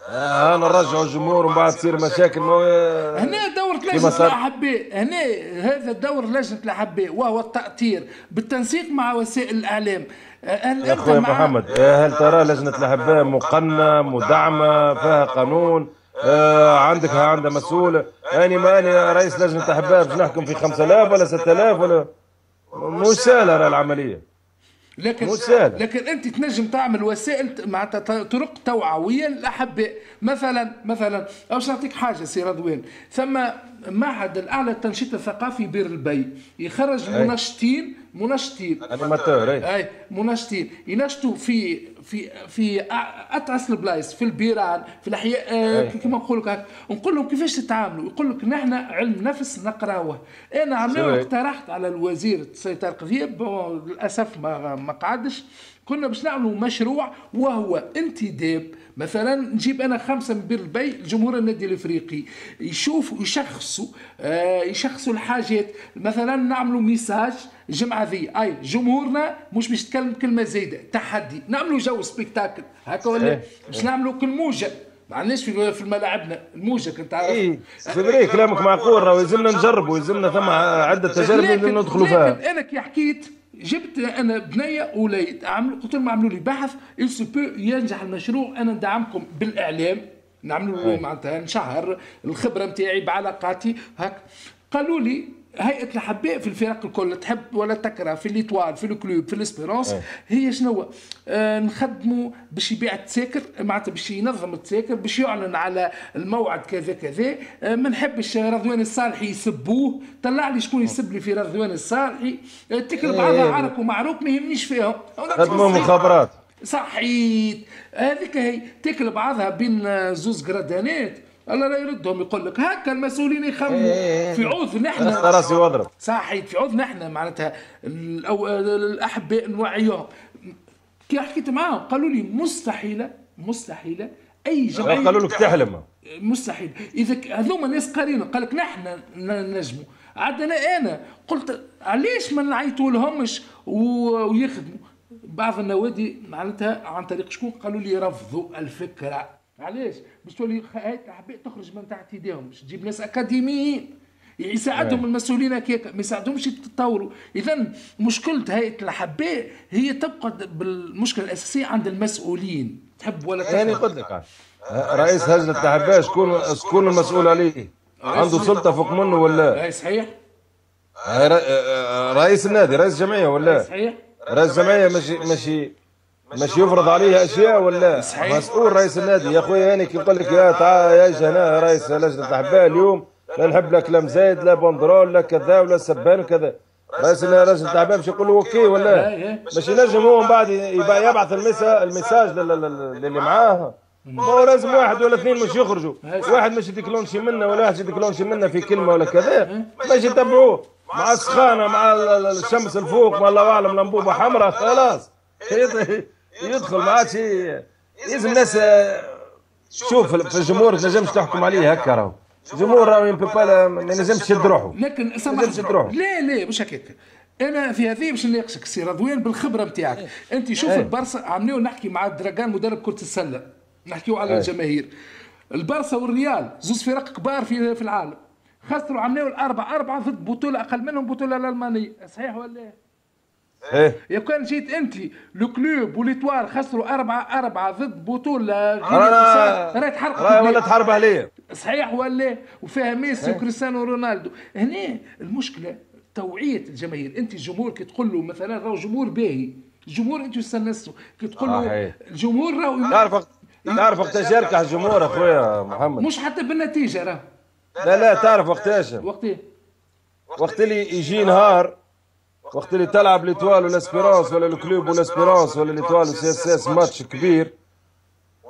انا نرجعوا الجمهور ومن بعد تصير مشاكل. هنا دور لجنه الاحباء، هنا هذا دور لجنه الاحباء وهو التاطير بالتنسيق مع وسائل الاعلام. يا اخوي محمد، هل ترى لجنه الاحباء مقننه مدعمه فيها قانون؟ عندها مسؤول؟ أنا رئيس لجنه الاحباء باش نحكم في 5000 ولا 6000 ولا مش سهله العمليه. لكن انت تنجم تعمل وسائل معناتها طرق توعويه للاحباء، مثلا باش نعطيك حاجه سي رضوان، ثم معهد الاعلى للتنشيط الثقافي بير البي يخرج منشطين انيماتور اي منشطين ينشطوا في اتعس البلايص، في البيران، في الاحياء كما نقول لك هكا، نقول لهم كيفاش تتعاملوا، يقول لك نحن علم نفس نقراوه. انا عملوا اقترحت على الوزير السيد طارق ذياب، للاسف ما قعدش، كنا باش نعملوا مشروع وهو انتداب. مثلا نجيب انا 5 من بير البي جمهور النادي الافريقي يشوفوا يشخصوا الحاجات، مثلا نعملوا ميساج الجمعه ذي اي جمهورنا مش باش يتكلم كلمه زايده، تحدي، نعملوا جو سبيكتاكل هكا ولا باش نعملوا كل موجه، ما عندناش في ملاعبنا الموجه كنت عارف. سيبري كلامك معقول، راهو يلزمنا نجربوا، يلزمنا ثم عده تجارب ندخلوا فيها. لكن انا كي حكيت جبت انا بنيه وليد قلت لهم اعملوا لي بحث ينجح المشروع، انا ندعمكم بالاعلام، نعملوا له معناتها نشهر الخبره نتاعي بعلاقاتي هك. قالوا لي هيئه الاحباء في الفرق الكل تحب ولا تكره، في ليتوال في الكلوب في الاسبيرونس، هي شنو نخدموا باش يبيع التساكر، معناتها باش ينظم التساكر، باش يعلن على الموعد كذا كذا. ما نحبش رضوان الصالحي يسبوه، طلع لي شكون يسب لي في رضوان الصالحي، تكل بعضها عرك ومعروك ما يهمنيش فيهم، خدموا مخابرات. صحيت هذيك هي تكل بعضها بين زوز قردانات. الله لا يردهم، يقول لك هكا المسؤولين يخموا في عوض نحن راسي واضرب. صحيح في عوض نحن معناتها الاحباء نوعيهم. كي حكيت معاهم قالوا لي مستحيله اي جمعيه، قالوا لك تحلم مستحيل اذا هذوما ناس قارين. قال لك نحن نجموا. عندنا انا قلت علاش ما نعيطوا لهمش ويخدموا. بعض النوادي معناتها عن طريق شكون قالوا لي رفضوا الفكره. علاش؟ باش تولي هيئه الاحباء تخرج من تحت ايديهم، باش تجيب ناس اكاديميين يساعدهم المسؤولين هكاك، ما يساعدهمش يتطوروا. اذا مشكله هيئه الاحباء هي تبقى بالمشكله الاساسيه عند المسؤولين، تحب ولا تحب. يعني قلت لك رئيس لجنه الاحباء شكون المسؤول عليه؟ عنده سلطه فوق منه ولا؟ اي صحيح. رئيس النادي، رئيس جمعيه ولا؟ صحيح. رئيس جمعيه مش يفرض عليه اشياء ولا؟ صحيح. مسؤول رئيس النادي يا خويا. انا كي نقول لك يا تعال يا هنا رئيس لجنه الاحباء اليوم، لا نحب لا كلام زايد لا بندرول لا كذا ولا سبان وكذا. رئيس لجنه الاحباء مش يقول له اوكي ولا؟ مش ينجم هو من بعد يبعث المساج اللي معاه. ما هو لازم واحد ولا اثنين مش يخرجوا، واحد مش يديكلونشي منا ولا واحد يديكلونشي منا في كلمه ولا كذا، مش يتبعوه مع السخانه مع الشمس الفوق ما الله اعلم لمبوبه حمراء خلاص يدخل ما عادش. لازم الناس شوف في الجمهور ما تنجمش تحكم عليه هكا. راهو الجمهور راهو ما ينجمش يشد روحه. لكن لا مش هكاك. انا في هذه باش نناقشك سي رضوان بالخبره نتاعك. انت شوف البرصا عملوا نحكي مع الدراجان مدرب كره السله، نحكيو على الجماهير. البرصا والريال زوز فرق كبار في العالم، خسروا عملوا الأربعة ضد بطولة أقل منهم، بطولة الألمانية، صحيح ولا؟ إيه. يا كان جيت أنت لو كلوب وليتوار خسروا أربعة ضد بطولة راهي تحرق ولا تحارب عليه، صحيح ولا؟ وفيها ميسي وكريستيانو رونالدو. هنا المشكلة توعية الجماهير. أنت الجمهور كي تقول له مثلا راهو جمهور باهي، الجمهور أنت استنسته كي تقول له الجمهور راهو تعرف وقتاش يركح الجمهور اخويا محمد؟ مش حتى بالنتيجة راه. لا تعرف وقتاش؟ وقت اللي يجي نهار، وقت اللي تلعب ليتوال والاسبيرونس ولا الكلوب والاسبيرونس ولا ليتوال وسي اس اس ماتش كبير،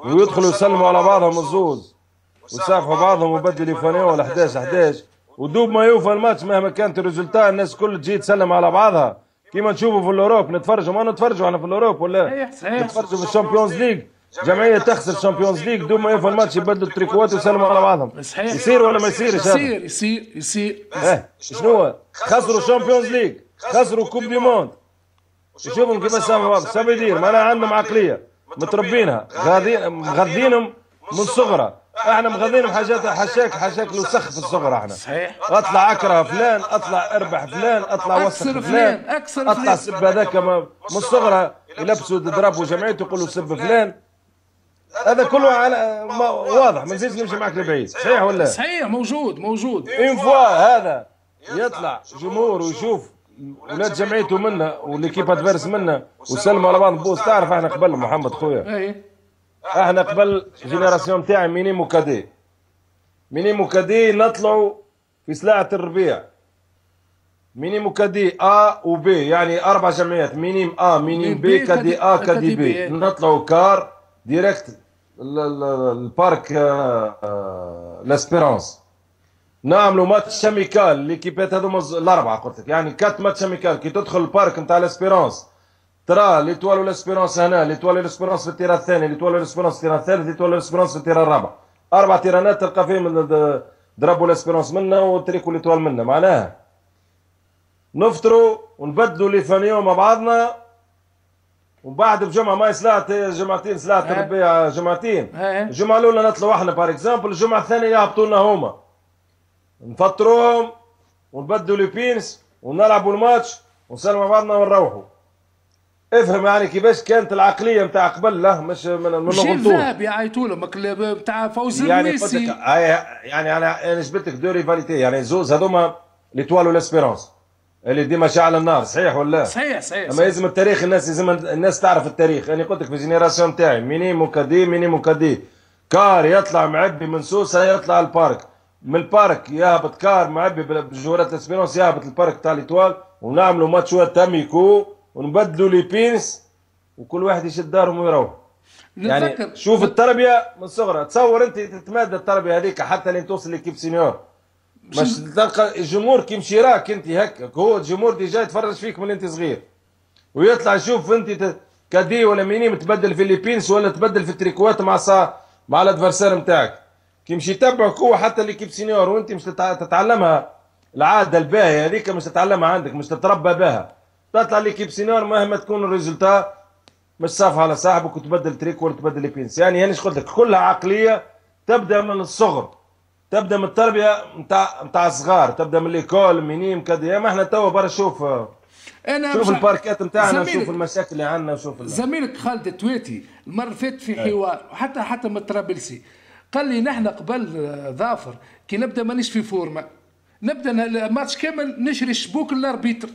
ويدخلوا يسلموا على بعضهم الزوز ويصافحوا بعضهم ويبدلوا يفانيو ولا 11 ودوب ما يوفى الماتش مهما كانت الريزلتا الناس كل تجي تسلم على بعضها كيما نشوفوا في الاوروب. نتفرجوا ما نتفرجوا احنا في الاوروب ولا نتفرجوا في الشامبيونز ليج، جمعيه تخسر الشامبيونز ليج دوب ما يوفى الماتش يبدلوا التريكوات ويسلموا على بعضهم. صحيح. يصير ولا ما يصيرش؟ يصير. شنو خسروا الشامبيونز ليج، خسروا كوب دي موند، شوفهم كيف ساموا بعض. شنو يدير؟ معناها عندهم عقليه متربينها مغذينهم من صغرى. احنا مغذينهم حاجات حشاك الوسخ في الصغرى. احنا صحيح. اطلع اكره فلان، اطلع اربح فلان، اطلع وسخ فلان، اطلع سب هذاك من الصغرى يلبسوا ضربوا جمعيته يقولوا سب فلان. هذا كله على واضح، ما نزيدش نمشي معك لبعيد. صحيح ولا؟ صحيح. موجود اون فوا هذا يطلع جمهور ويشوف ولاد جمعيته منا والكيب ادفيرس منا وسلموا على بعض بوس. تعرف احنا قبل محمد خويا، احنا قبل جينيراسيون تاعي ميني موكادي نطلعوا في سلاعة الربيع. ميني موكادي ا وبي يعني 4 جمعيات، مينيم ا مينيم بي كادي ا كادي بي. نطلعوا كار ديريكت البارك لاسبيرونس، نعملوا ماتش شاميكال ليكيبات هذوما الاربعه. قلت لك يعني 4 ماتش شاميكال. كي تدخل البارك نتاع لاسبيرونس ترى ليتوال والاسبيرونس هنا، ليتوال والاسبيرونس في التيران الثاني، ليتوال والاسبيرونس في التيران الثالث، ليتوال والاسبيرونس في التيران الرابع. 4 تيرانات تلقى فيهم ضربوا الاسبيرونس منا وتريكوا ليتوال منا. معناها نفطروا ونبدلوا لي فانيو مع بعضنا، ومن بعد بجمعه ما سلعت جمعتين سلعت الربيع جمعتين. الجمعه الاولى نطلعوا احنا بار اكزامبل، الجمعه الثانيه يهبطوا لنا هما، نفطروهم ونبدلوا لي بينس ونلعبوا الماتش ونسلموا بعضنا ونروحوا. افهم يعني كيفاش كانت العقليه نتاع قبل، لا مش من جيل الغلطوط. ذهبي يعيطوا لهم نتاع فوز يعني قلت لك الرويسي. يعني انا جبت لك دو ريفاليتي، يعني زوز هذوما ليتوال والاسبيرونس اللي ديما شاعل النار، صحيح ولا؟ صحيح صحيح اما صحيح. يلزم التاريخ، الناس لازم الناس تعرف التاريخ. انا قلت لك في الجينيراسيون تاعي ميني موكادي ميني موكادي، كار يطلع معبي من سوسه يطلع البارك، من البارك يهبط كار معبي بجورات الاسبيرونس يهبط البارك تاع ليتوال، ونعملوا ماتشوات تاميكو ونبدلوا لي بينس وكل واحد يشد دارهم ويروح. يعني شوف التربيه من صغرها. تصور انت تتمادى التربيه هذيك حتى لين توصل لكيب سينيور، مش تلقى الجمهور كي مشي راك انت هكاك، هو الجمهور ديجا يتفرج فيك من انت صغير ويطلع يشوف انت كادي ولا ميني متبدل في الليبينس ولا تبدل في التريكوات مع الادفرسير نتاعك. كي مشي يتبعك هو حتى ليكيب سينيور وانت مش تتعلمها العاده الباهيه هذيك، مش تتعلمها عندك، مش تتربى بها. تطلع ليكيب سينيور مهما تكون الريزلتا مش صافها على صاحبك وتبدل تريك ولا تبدل ليبينس. يعني انا قلت لك كلها عقليه تبدا من الصغر، تبدا من التربيه نتاع الصغار، تبدا من ليكول منين كذا. ما احنا توا برا شوف الباركات نتاعنا، شوف المشاكل اللي عندنا. شوف زميلك خالد تويتي المره اللي فاتت في حوار وحتى من طرابلسي قال لي نحن قبل ظافر كي نبدا مانيش في فورمه، نبدا الماتش كامل نشري الشبوك للاربيتر.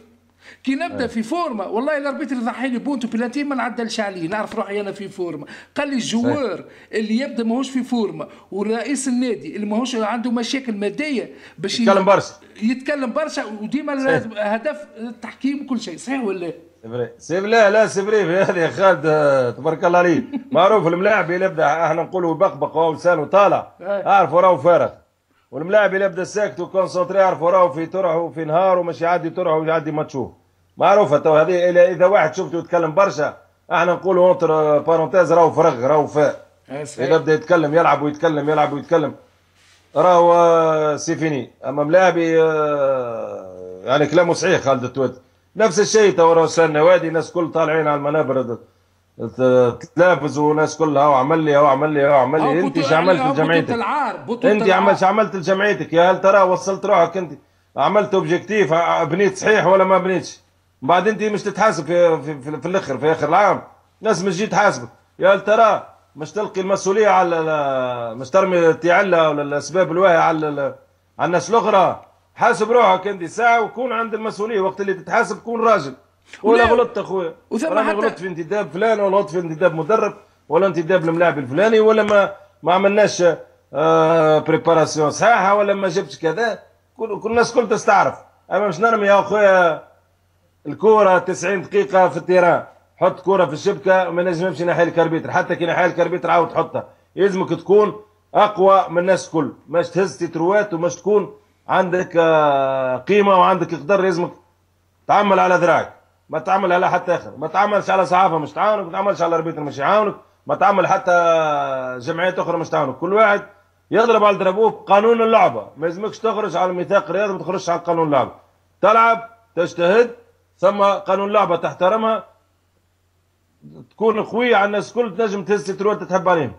كي نبدا في فورمه والله الاربيتر يضحي لي بونتو بلانتي ما نعدلش عليه، نعرف روحي انا في فورمه. قال لي الجوار اللي يبدا ماهوش في فورمه ورئيس النادي اللي ماهوش عنده مشاكل ماديه باش يتكلم برشا وديما الهدف التحكيم وكل شيء. صحيح ولا؟ لا سيفري هذه يا خالد تبارك الله عليه. معروف الملاعب اللي يبدا احنا نقولوا بقبق وهو لسانه طالع اعرفوا راهو فارغ، والملاعب اللي يبدا ساكت وكونسونتري اعرفوا راهو في ترعه وفي نهار ومش يعدي ترعه ويعدي ماتشوه. معروفه تو هذه. اذا واحد شفته يتكلم برشا احنا نقولوا اونتر بارونتيز راهو فرغ راهو فاء. اذا بدا يتكلم يلعب ويتكلم يلعب ويتكلم راهو سيفيني. اما ملاعبي يعني كلامه صحيح خالد التويت. نفس الشيء تو راهو النوادي الناس كل طالعين على المنابر تلافز وناس كلها هو عمل لي هو عمل لي هو عمل لي. انت ايش عملت لجمعيتك؟ انت ايش عملت لجمعيتك؟ يا هل ترى وصلت روحك انت؟ عملت اوبجيكتيف بنيت صحيح ولا ما بنيتش؟ بعد انت مش تتحاسب في الاخر في اخر العام ناس مش تجي تحاسبك. يا هل ترى مش تلقي المسؤوليه على مش ترمي التعله ولا الاسباب الواهيه على الناس الاخرى. حاسب روحك انت ساعه وكون عند المسؤوليه. وقت اللي تتحاسب كون راجل. ولا غلطت اخويا انا غلطت في انتداب فلان ولا غلطت في انتداب مدرب ولا انتداب الملاعب الفلاني ولا ما عملناش بريباراسيون صحيحه ولا ما جبتش كذا. كل الناس كل تستعرف. اما مش نرمي يا اخويا الكوره 90 دقيقه في التيران، حط كوره في الشبكه ما نجمش ينحي الكربيتر. حتى كي ينحي الكربيتر عاود تحطها. يلزمك تكون اقوى من الناس الكل، ماش تهز تتروات وماش تكون عندك قيمه وعندك قدر. يلزمك تعمل على ذراعك، ما تعمل على حتى اخر، ما تعملش على صحافه مش تعاونك، ما تعملش على الاربيتر مش يعاونك، ما تعمل حتى جمعيات اخرى مش تعاونك. كل واحد يضرب على ضربوه بقانون اللعبه. ما يلزمكش تخرج على الميثاق الرياضي ما تخرجش على قانون اللعبه. تلعب تجتهد ثم قانون اللعبه تحترمها، تكون قوي على الناس الكل، تنجم تهز تروح تتحب عليهم.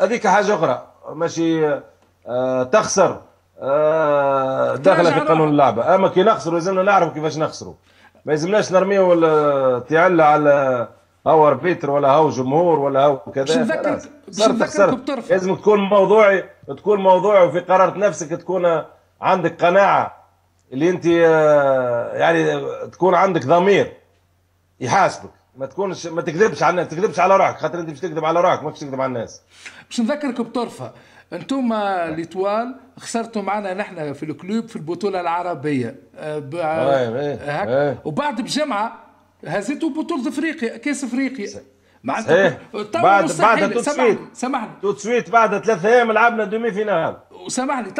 هذيك حاجه اخرى ماشي تخسر داخله في قانون اللعبه. اما كي نخسروا لازمنا نعرفوا كيفاش نخسروا. ما يلزمناش نرميو ولا تعلى على هاو اربيتر ولا هاو جمهور ولا هاو كذا. لازم تكون موضوعي، تكون موضوعي وفي قرارة نفسك، تكون عندك قناعة اللي انت يعني تكون عندك ضمير يحاسبك. ما تكونش ما تكذبش على الناس، تكذبش على روحك، خاطر انت مش تكذب على روحك مش تكذب على الناس. باش نذكرك بطرفه، انتم ليتوال خسرتوا معنا نحن في الكلوب في البطوله العربيه وبعد بجمعه هزيتوا بطوله افريقيا كاس افريقيا. صحيح. بعد سامحني توت بعد 3 ايام لعبنا دومي فينال. وسامحني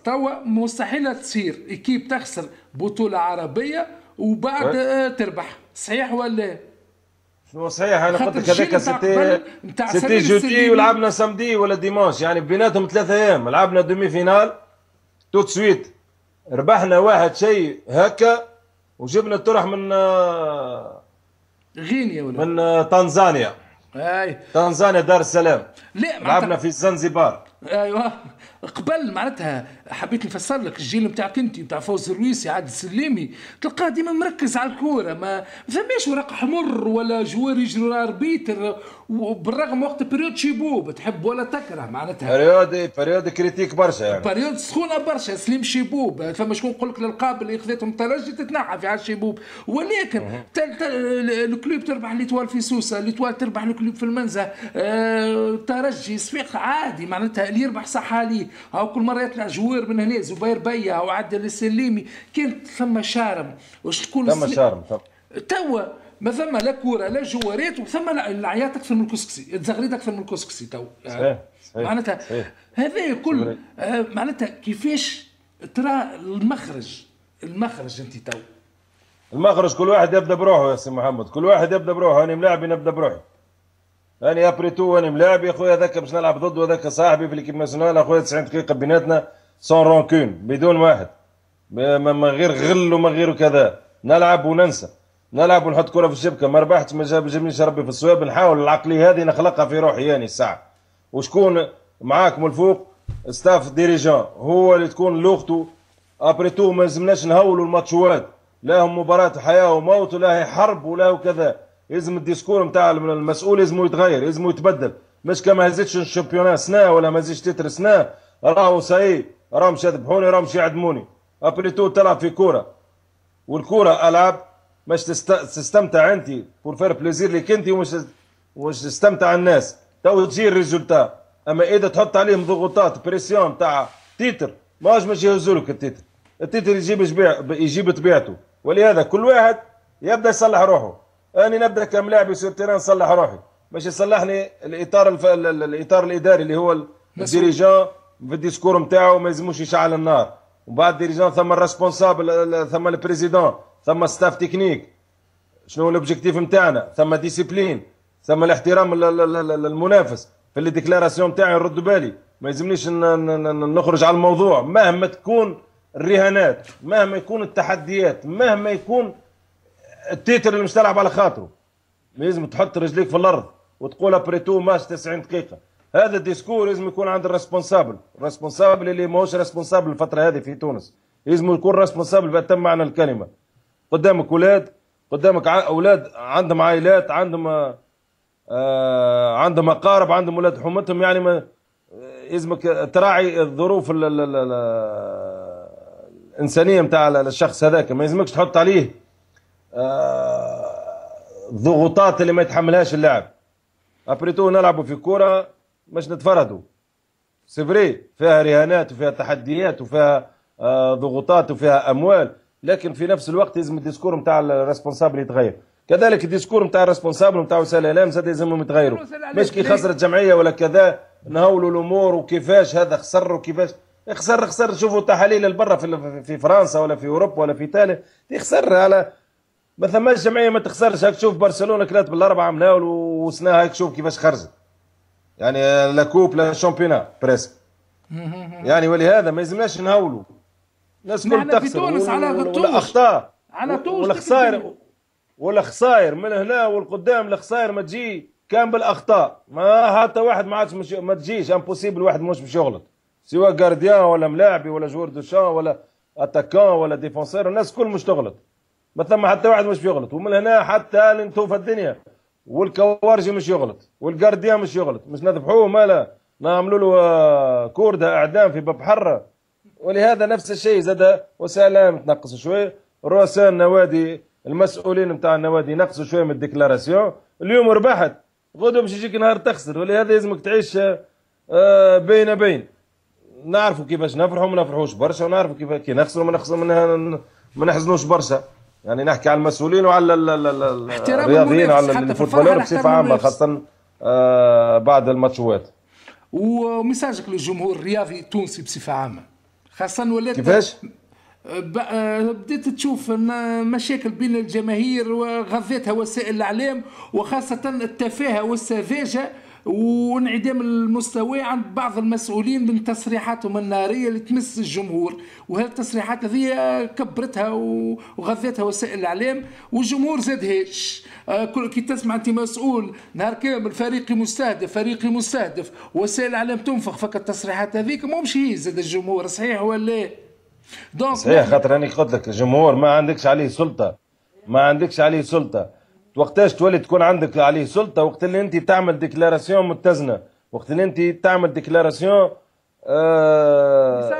توا مستحيل تصير ايكيب تخسر بطوله عربيه وبعد تربح. صحيح ولا؟ شنو صحيح؟ انا قلت لك هذاك سيتي جوتي ولعبنا سامدي ولا ديمانش، يعني بيناتهم 3 ايام لعبنا دومي فينال توت سويت. ربحنا واحد شيء هكا وجبنا الطرح من غينيا ولا من تنزانيا. اي تنزانيا دار السلام. لا لعبنا في زنزبار. ايوه قبل معناتها حبيت نفسر لك الجيل نتاعك انت نتاع فوز الرويسي عاد السليمي تلقاه ديما مركز على الكوره ما فماش ورق حمر ولا جوار يجري ورا اربيتر وبالرغم وقت بريود شيبوب تحب ولا تكره معناتها بريود كريتيك برشا يعني بريود سخونه برشا سليم شيبوب فما شكون يقول لك الالقاب اللي خذيتهم الترجي تتنحى في عاد شيبوب ولكن الكلوب تربح ليتوال في سوسه ليتوال تربح الكلوب في المنزه ترجي صفيق عادي معناتها اللي يربح صح عليه او كل مره يطلع جوار من هنا زبير بيا او عدل السليمي كانت ثم شارم واش تكون ثم شارم توا ما ثم لا كوره لا جوارات وثم العيات اكثر من الكسكسي الزغريد اكثر من الكسكسي تو صحيح معناتها هذا كل معناتها كيفاش ترى المخرج انت تو المخرج كل واحد يبدا بروحه يا سي محمد كل واحد يبدا بروحه انا ملاعبي نبدا بروحي انا ابريتو انا ملاعبي اخويا هذاك باش نلعب ضده هذاك صاحبي في ليكيب ناسيونال اخويا 90 دقيقه بيناتنا سون رونكون بدون واحد من غير غل ومن غير كذا نلعب وننسى نلعب ونحط كره في الشبكه ما ربحتش ما جابنيش ربي في الصواب نحاول العقليه هذه نخلقها في روحي يعني الساعه وشكون معاك من الفوق ستاف ديريجون هو اللي تكون لغته ابريتو ما لازمناش نهولوا الماتشوات لا هم مباراه حياه وموت ولا هي حرب ولا كذا لازم الديسكور نتاع المسؤول لازم يتغير لازم يتبدل مش كما هزتش الشامبيونان سنه ولا ما هزتش تتر سنه راهو ساي راهم مش يذبحوني راهم مش يعدموني ابريتو تلعب في كوره والكوره العب مش تستمتع انت بور فير بليزير ليك انت ومش تستمتع الناس تو تجي الريزولتا اما اذا تحط عليهم ضغوطات بريسيون تاع تيتر ماش يهزوا لك التيتر يجيب طبيعته ولهذا كل واحد يبدا يصلح روحه انا نبدا كملاعب يصير تيران نصلح روحي باش يصلحني الاطار الاداري اللي هو الديريجون في الديسكور نتاعو ما يلزموش يشعل النار وبعد الديريجون ثم الريسبونسابل ثم البريزيدون ثم ستاف تكنيك شنو الاوبجيكتيف نتاعنا ثم ديسيبلين ثم الاحترام المنافس في اللي ديكلاراسيون نتاعي نرد بالي ما يلزمنيش نخرج على الموضوع مهما تكون الرهانات مهما يكون التحديات مهما يكون التيتر اللي مش تلعب على خاطره لازم تحط رجليك في الارض وتقول ابريتو ماتش 90 دقيقه هذا الديسكور لازم يكون عند الريسبونسابل اللي ماهوش ريسبونسابل الفتره هذه في تونس لازم يكون ريسبونسابل بأتم معنى الكلمه قدامك اولاد قدامك اولاد عندهم عائلات عندهم اقارب عندهم اولاد حومتهم يعني ما لازمك تراعي الظروف الانسانيه نتاع الشخص هذاك ما يلزمكش تحط عليه ضغوطات اللي ما يتحملهاش اللاعب ابريتو نلعبوا في كوره مش نتفردوا سيفري فيها رهانات وفيها تحديات وفيها ضغوطات وفيها اموال لكن في نفس الوقت لازم الديسكور نتاع الريسبونسابل يتغير كذلك الديسكور نتاع الريسبونسابل نتاع وسائل الاعلام زاد لازمهم يتغيروا مش كي خسرت جمعيه ولا كذا نهولوا الامور وكيفاش هذا خسر وكيفاش خسر شوفوا التحاليل البرة في فرنسا ولا في اوروبا ولا في ايطاليا تخسر على ما ثماش جمعيه ما تخسرش هاك تشوف برشلونه كلات بالاربعه مناول وسناها هاك شوف كيفاش خرجت يعني لا كوب لا شامبيونا بريسك يعني ولهذا ما يلزمناش نهولوا الناس كل تخسر والاخطاء على طول والخسائر من هنا والقدام الخسائر ما تجي كان بالاخطاء ما حتى واحد ما عادش ما تجيش امبوسيبل واحد مش باش يغلط سواء جارديان ولا ملاعبي ولا جوار دو شان ولا اتاكان ولا ديفونسير الناس كل مش تغلط ما ثم حتى واحد مش بيغلط ومن هنا حتى لنتوفى الدنيا والكوارجي مش يغلط والجارديان مش يغلط مش نذبحوه مالا نعملوا له كورده اعدام في باب حره ولهذا نفس الشيء زاد وسائل الاعلام تنقص شوي رؤساء النوادي المسؤولين نتاع النوادي ينقصوا شويه من الديكلاراسيون اليوم ربحت غدوه باش يجيك نهار تخسر ولهذا لازمك تعيش بين نعرفوا كيفاش نفرحوا ما نفرحوش برشا ونعرفوا كي نخسروا ما نحزنوش برشا يعني نحكي على المسؤولين وعلى الرياضيين وعلى الفوتبولر بصفه عامه خاصه بعد الماتشات ومساجك للجمهور الرياضي التونسي بصفه عامه خاصه ولات كيفاش بديت تشوف مشاكل بين الجماهير وغذتها وسائل الاعلام وخاصه التفاهه والسذاجه وانعدام المستوى عند بعض المسؤولين من تصريحاتهم الناريه اللي تمس الجمهور، وهالتصريحات هذه كبرتها وغذتها وسائل الاعلام، والجمهور زادهاش. كي تسمع انت مسؤول نهار كامل فريقي مستهدف فريقي مستهدف، وسائل الاعلام تنفخ فك التصريحات هذيك، مش هي زاد الجمهور صحيح ولا؟ دونك صحيح، خاطر راني قلت لك الجمهور ما عندكش عليه سلطه، ما عندكش عليه سلطه. وقتاش تولي تكون عندك عليه سلطه؟ وقت اللي انت تعمل ديكلاراسيون متزنه، وقت اللي انت تعمل ديكلاراسيون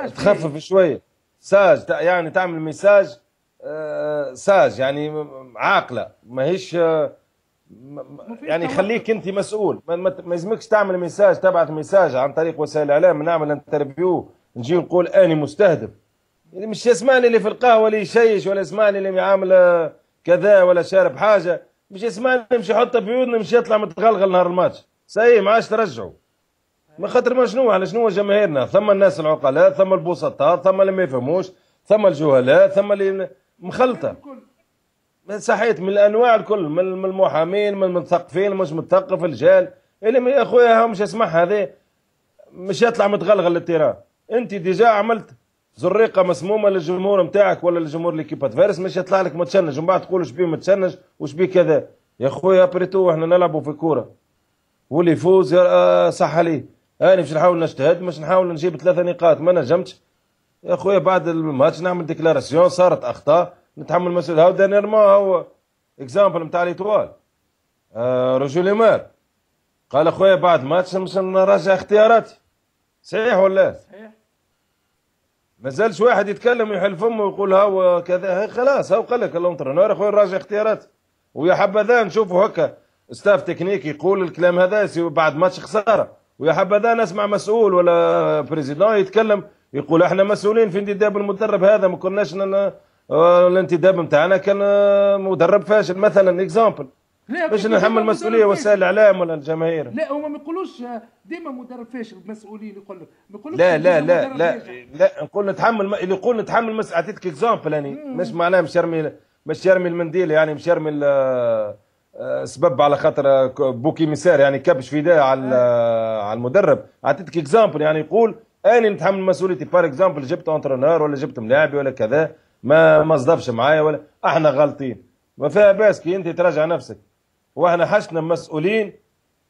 تخفف شويه ساج، يعني تعمل ميساج ساج، يعني عاقله، ماهيش يعني خليك انت مسؤول. ما يلزمكش تعمل ميساج، تبعت ميساج عن طريق وسائل الاعلام، نعمل انترفيو نجي نقول اني مستهدف. يعني مش يسمعني اللي في القهوه اللي يشيش، ولا يسمعني اللي عامل كذا ولا شارب حاجه، مش يسمعني يمشي يحطها في ودنه، مش يطلع متغلغل نهار الماتش سي ما عادش ترجعوا. ما خاطر ما شنو على شنو جماهيرنا؟ ثم الناس العقلاء، ثم البسطاء، ثم اللي ما يفهموش، ثم الجهلاء، ثم اللي مخلطه صحيت من الانواع الكل، من المحامين، من المثقفين، مش مثقف، الجال اللي يا اخويا مش يسمع هذا مش يطلع متغلغل للتيران. انت ديجا عملت زريقه مسمومه للجمهور نتاعك ولا للجمهور ليكيبا فارس، مش يطلع لك متشنج ومن بعد تقول وش بيه متشنج وش بيه كذا. يا اخويا بريتو احنا نلعبوا في كوره، واللي يفوز صح عليه. انا مش نحاول نجتهد، مش نحاول نجيب 3 نقاط ما نجمتش يا اخويا، بعد الماتش نعمل ديكلاراسيون صارت اخطاء نتحمل المسؤوليه. هاو دانيرمون هو اكزامبل نتاع ليتوال رجل مار قال اخويا بعد ماتش مش نراجع اختياراتي. صحيح ولا؟ صحيح. ما زالش واحد يتكلم ويحل فمه ويقول هاو كذا، خلاص هاو قال لك الانترنور اخويا نراجع اختياراتي. ويا حبذا نشوفوا هكا ستاف تكنيك يقول الكلام هذا بعد ماتش خساره، ويا حبذا نسمع مسؤول ولا بريزيدون يتكلم يقول احنا مسؤولين في انتداب المدرب هذا، ما كناش الانتداب نتاعنا كان مدرب فاشل مثلا اكزامبل، باش نحمل مسؤوليه وسائل الاعلام ولا الجماهير. لا هما ما يقولوش ديما مدرب فاشل، المسؤولين يقول لك ما يقولوش لا لا لا لا لا نقول نتحمل اللي يقول نتحمل اعطيتك اكزامبل يعني مش معناه مش يرمي المنديل، يعني مش يرمي سبب على خاطر بوكي مسار يعني كبش في يديه على المدرب. اعطيتك اكزامبل يعني يقول اني نتحمل مسؤوليتي. بار اكزامبل جبت انترونور ولا جبت ملاعبي ولا كذا ما صدفش معايا ولا احنا غالطين، ما فيها باس كي انت تراجع نفسك. واحنا حشنا مسؤولين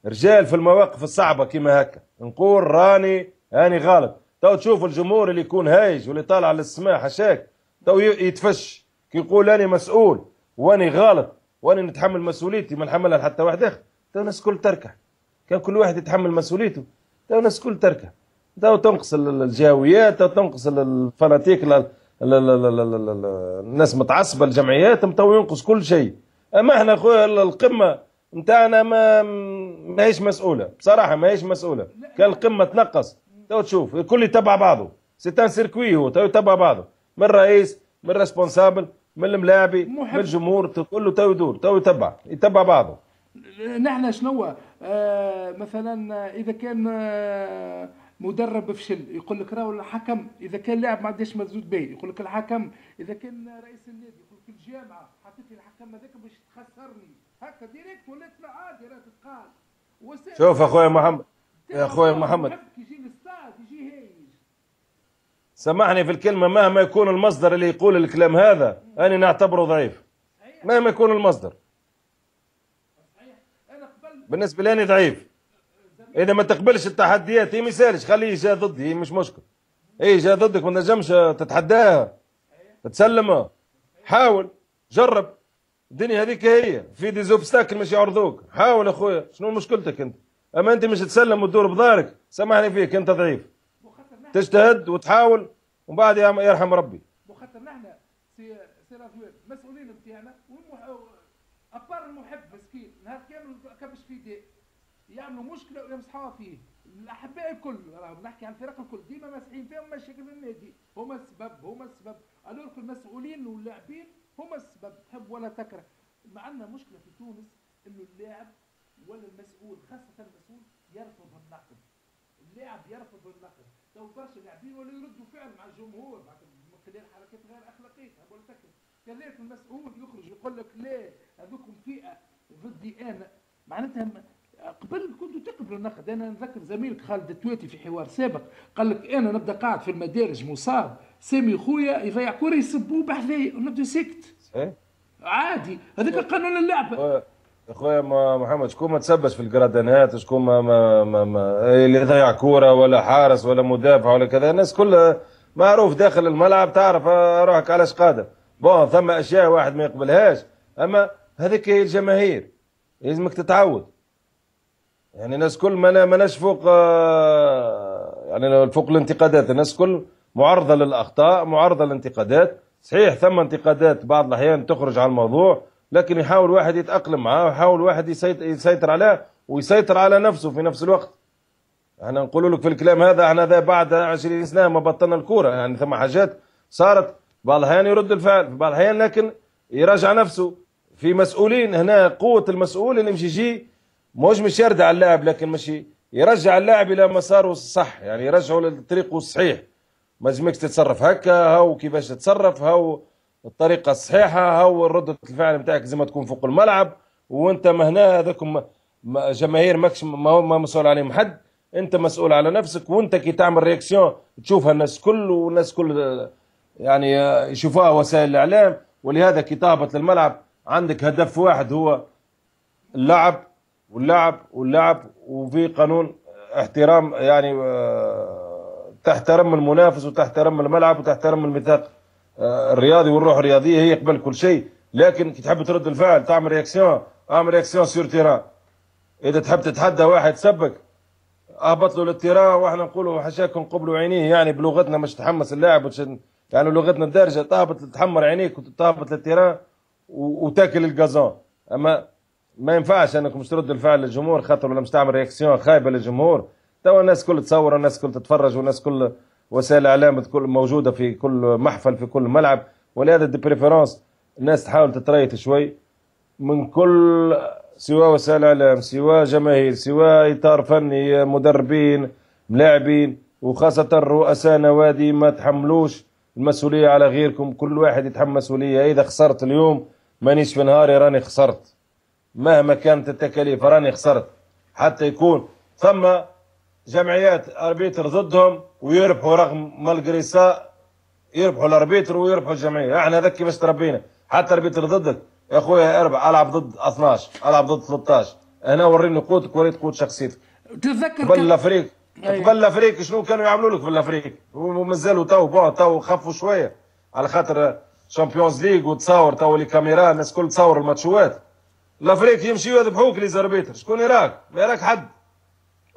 رجال في المواقف الصعبه كيما هكا نقول راني غلط. تو تشوف الجمهور اللي يكون هايج واللي طالع للسماء حشاك تو يتفش كي يقول اني مسؤول واني غلط واني نتحمل مسؤوليتي ما نحملها لحتى واحد اخر. تو الناس الكل تركع، كان كل واحد يتحمل مسؤوليته تو الناس الكل تركع. تو تنقص الجاويات، تو تنقص الفناتيك، الناس متعصبه، الجمعيات تو ينقص كل شيء. اما احنا اخويا القمه نتاعنا ماهيش مسؤوله بصراحه، ماهيش مسؤوله. كان القمه تنقص تو تشوف الكل يتبع بعضه، سيتان سيركوي هو تو يتبع بعضه، من الرئيس من الريسبونسابل من الملاعبي من الجمهور كله تو يدور تو يتبع بعضه. نحن شنو مثلا اذا كان مدرب فشل يقول لك راهو الحكم، اذا كان لاعب ما عندهاش مردود به يقول لك الحكم، اذا كان رئيس النادي يقول لك الجامعه حطيت لي الحكم هذاك باش تخسرني، هكا ديريكت ولات عادي راه تتقال. شوف اخويا محمد، يا اخويا محمد يجي الاستاد يجي هايج، سامحني في الكلمه، مهما يكون المصدر اللي يقول الكلام هذا انا نعتبره ضعيف. مهما يكون المصدر بالنسبه لي ضعيف. اذا ما تقبلش التحديات هي ما يسالش، خليه جا ضدي مش مشكل. جا ضدك ما نجمش تتحداها تسلمها، حاول جرب. الدنيا هذيك هي في دي زوبستاكل مش يعرضوك، حاول اخويا شنو مشكلتك انت؟ اما انت مش تسلم وتدور بظهرك سامحني فيك انت ضعيف. تجتهد وتحاول ومن بعد يرحم ربي. وخاطر نحن سي رضوان المسؤولين نتاعنا ابار المحب مسكين نهار كامل كبش في يديه يعملوا مشكله ويمسحوها فيه. الاحباء الكل راهم نحكي عن الفرق الكل ديما ماسحين فيهم مشاكل النادي، هما السبب الوغ المسؤولين واللاعبين هما السبب، تحب ولا تكره. ما عندنا مشكله في تونس انه اللاعب ولا المسؤول خاصه المسؤول يرفض النقد. اللاعب يرفض النقد، تو برشا لاعبين ولا يردوا فعل مع الجمهور من خلال حركات غير اخلاقيه ولا تكره. كذلك المسؤول يخرج يقول لك لا هذوكم فئه ضدي انا، معناتها قبل كنتوا تقبلوا النقد. انا نذكر زميلك خالد التويتي في حوار سابق قال لك انا نبدا قاعد في المدارج مصاب سامي خويا يضيع كوره يسبوه بحذايا ونبدا سكت. عادي هذاك قانون اللعبه. اخويا محمد، شكون ما تسبش في الجرادانات، شكون ما اللي يضيع كوره ولا حارس ولا مدافع ولا كذا، الناس كلها معروف داخل الملعب تعرف روحك علاش قادر. بون ثم اشياء واحد ما يقبلهاش، اما هذيك هي الجماهير لازمك تتعود. يعني الناس كل ماناش فوق يعني فوق الانتقادات، الناس كل معرضه للاخطاء، معرضه للانتقادات. صحيح ثم انتقادات بعض الاحيان تخرج على الموضوع، لكن يحاول واحد يتاقلم معاه ويحاول واحد يسيطر عليه ويسيطر على نفسه في نفس الوقت. احنا نقول لك في الكلام هذا، احنا ذا بعد 20 سنه ما بطلنا الكوره، يعني ثم حاجات صارت بعض الاحيان يرد الفعل في بعض الاحيان، لكن يراجع نفسه. في مسؤولين هنا، قوه المسؤول اللي يجي مش يرد على اللاعب، لكن ماشي يرجع اللاعب الى مساره الصح، يعني يرجعه لطريقه الصحيح. ما يلزمكش تتصرف هكا، هاو كيفاش تتصرف، هاو الطريقه الصحيحه، هاو ردة الفعل نتاعك زي ما تكون فوق الملعب. وانت هنا هذاكم جماهير ماكش ما مسؤول عليهم حد، انت مسؤول على نفسك. وانت كي تعمل رياكسيون تشوفها الناس كل، والناس كل يعني يشوفوها وسائل الاعلام. ولهذا كي تهبط للملعب عندك هدف واحد هو اللعب واللعب واللعب، وفي قانون احترام، يعني تحترم المنافس وتحترم الملعب وتحترم الميثاق الرياضي والروح الرياضيه هي قبل كل شيء. لكن كي تحب ترد الفعل تعمل رياكسيون، اعمل رياكسيون سور تيران. اذا تحب تتحدى واحد سبك اهبط له للتيران، واحنا نقولوا حشاكم قبلوا عينيه، يعني بلغتنا مش تحمس اللاعب يعني لغتنا الدارجه تهبط تحمر عينيك وتهبط للتيران وتاكل الجازون. اما ما ينفعش انك مش ترد الفعل للجمهور خاطر ولا مش تعمل رياكسيون خايبه للجمهور. توا الناس كل تصور، الناس كل تتفرج، والناس كل وسائل الاعلام كل موجوده في كل محفل في كل ملعب. ولهذا دي بريفيرونس الناس تحاول تتريث شوي من كل، سواء وسائل الاعلام سواء جماهير سواء اطار فني مدربين ملاعبين، وخاصه رؤساء نوادي ما تحملوش المسؤوليه على غيركم. كل واحد يتحمل مسؤوليه. اذا خسرت اليوم مانيش في نهاري راني خسرت، مهما كانت التكاليف راني خسرت. حتى يكون ثم جمعيات اربيتر ضدهم ويربحوا رغم مالغريسا، يربحوا الاربيتر ويربحوا الجمعيه. احنا هذاك كيفاش تربينا. حتى اربيتر ضدك يا خويا اربع، العب ضد 12، العب ضد 13. هنا وريني قوتك، وريت قوه شخصيتك. تتذكر قبل الافريق، قبل الافريق شنو كانوا يعملوا لك في الافريق؟ ومازالوا تو خفوا شويه على خاطر شامبيونز ليج وتصور تو لي كاميرا، الناس كل تصور الماتشوات. الافريق يمشيوا يذبحوك لي زربيتر، شكون يراك؟ ما يراك حد.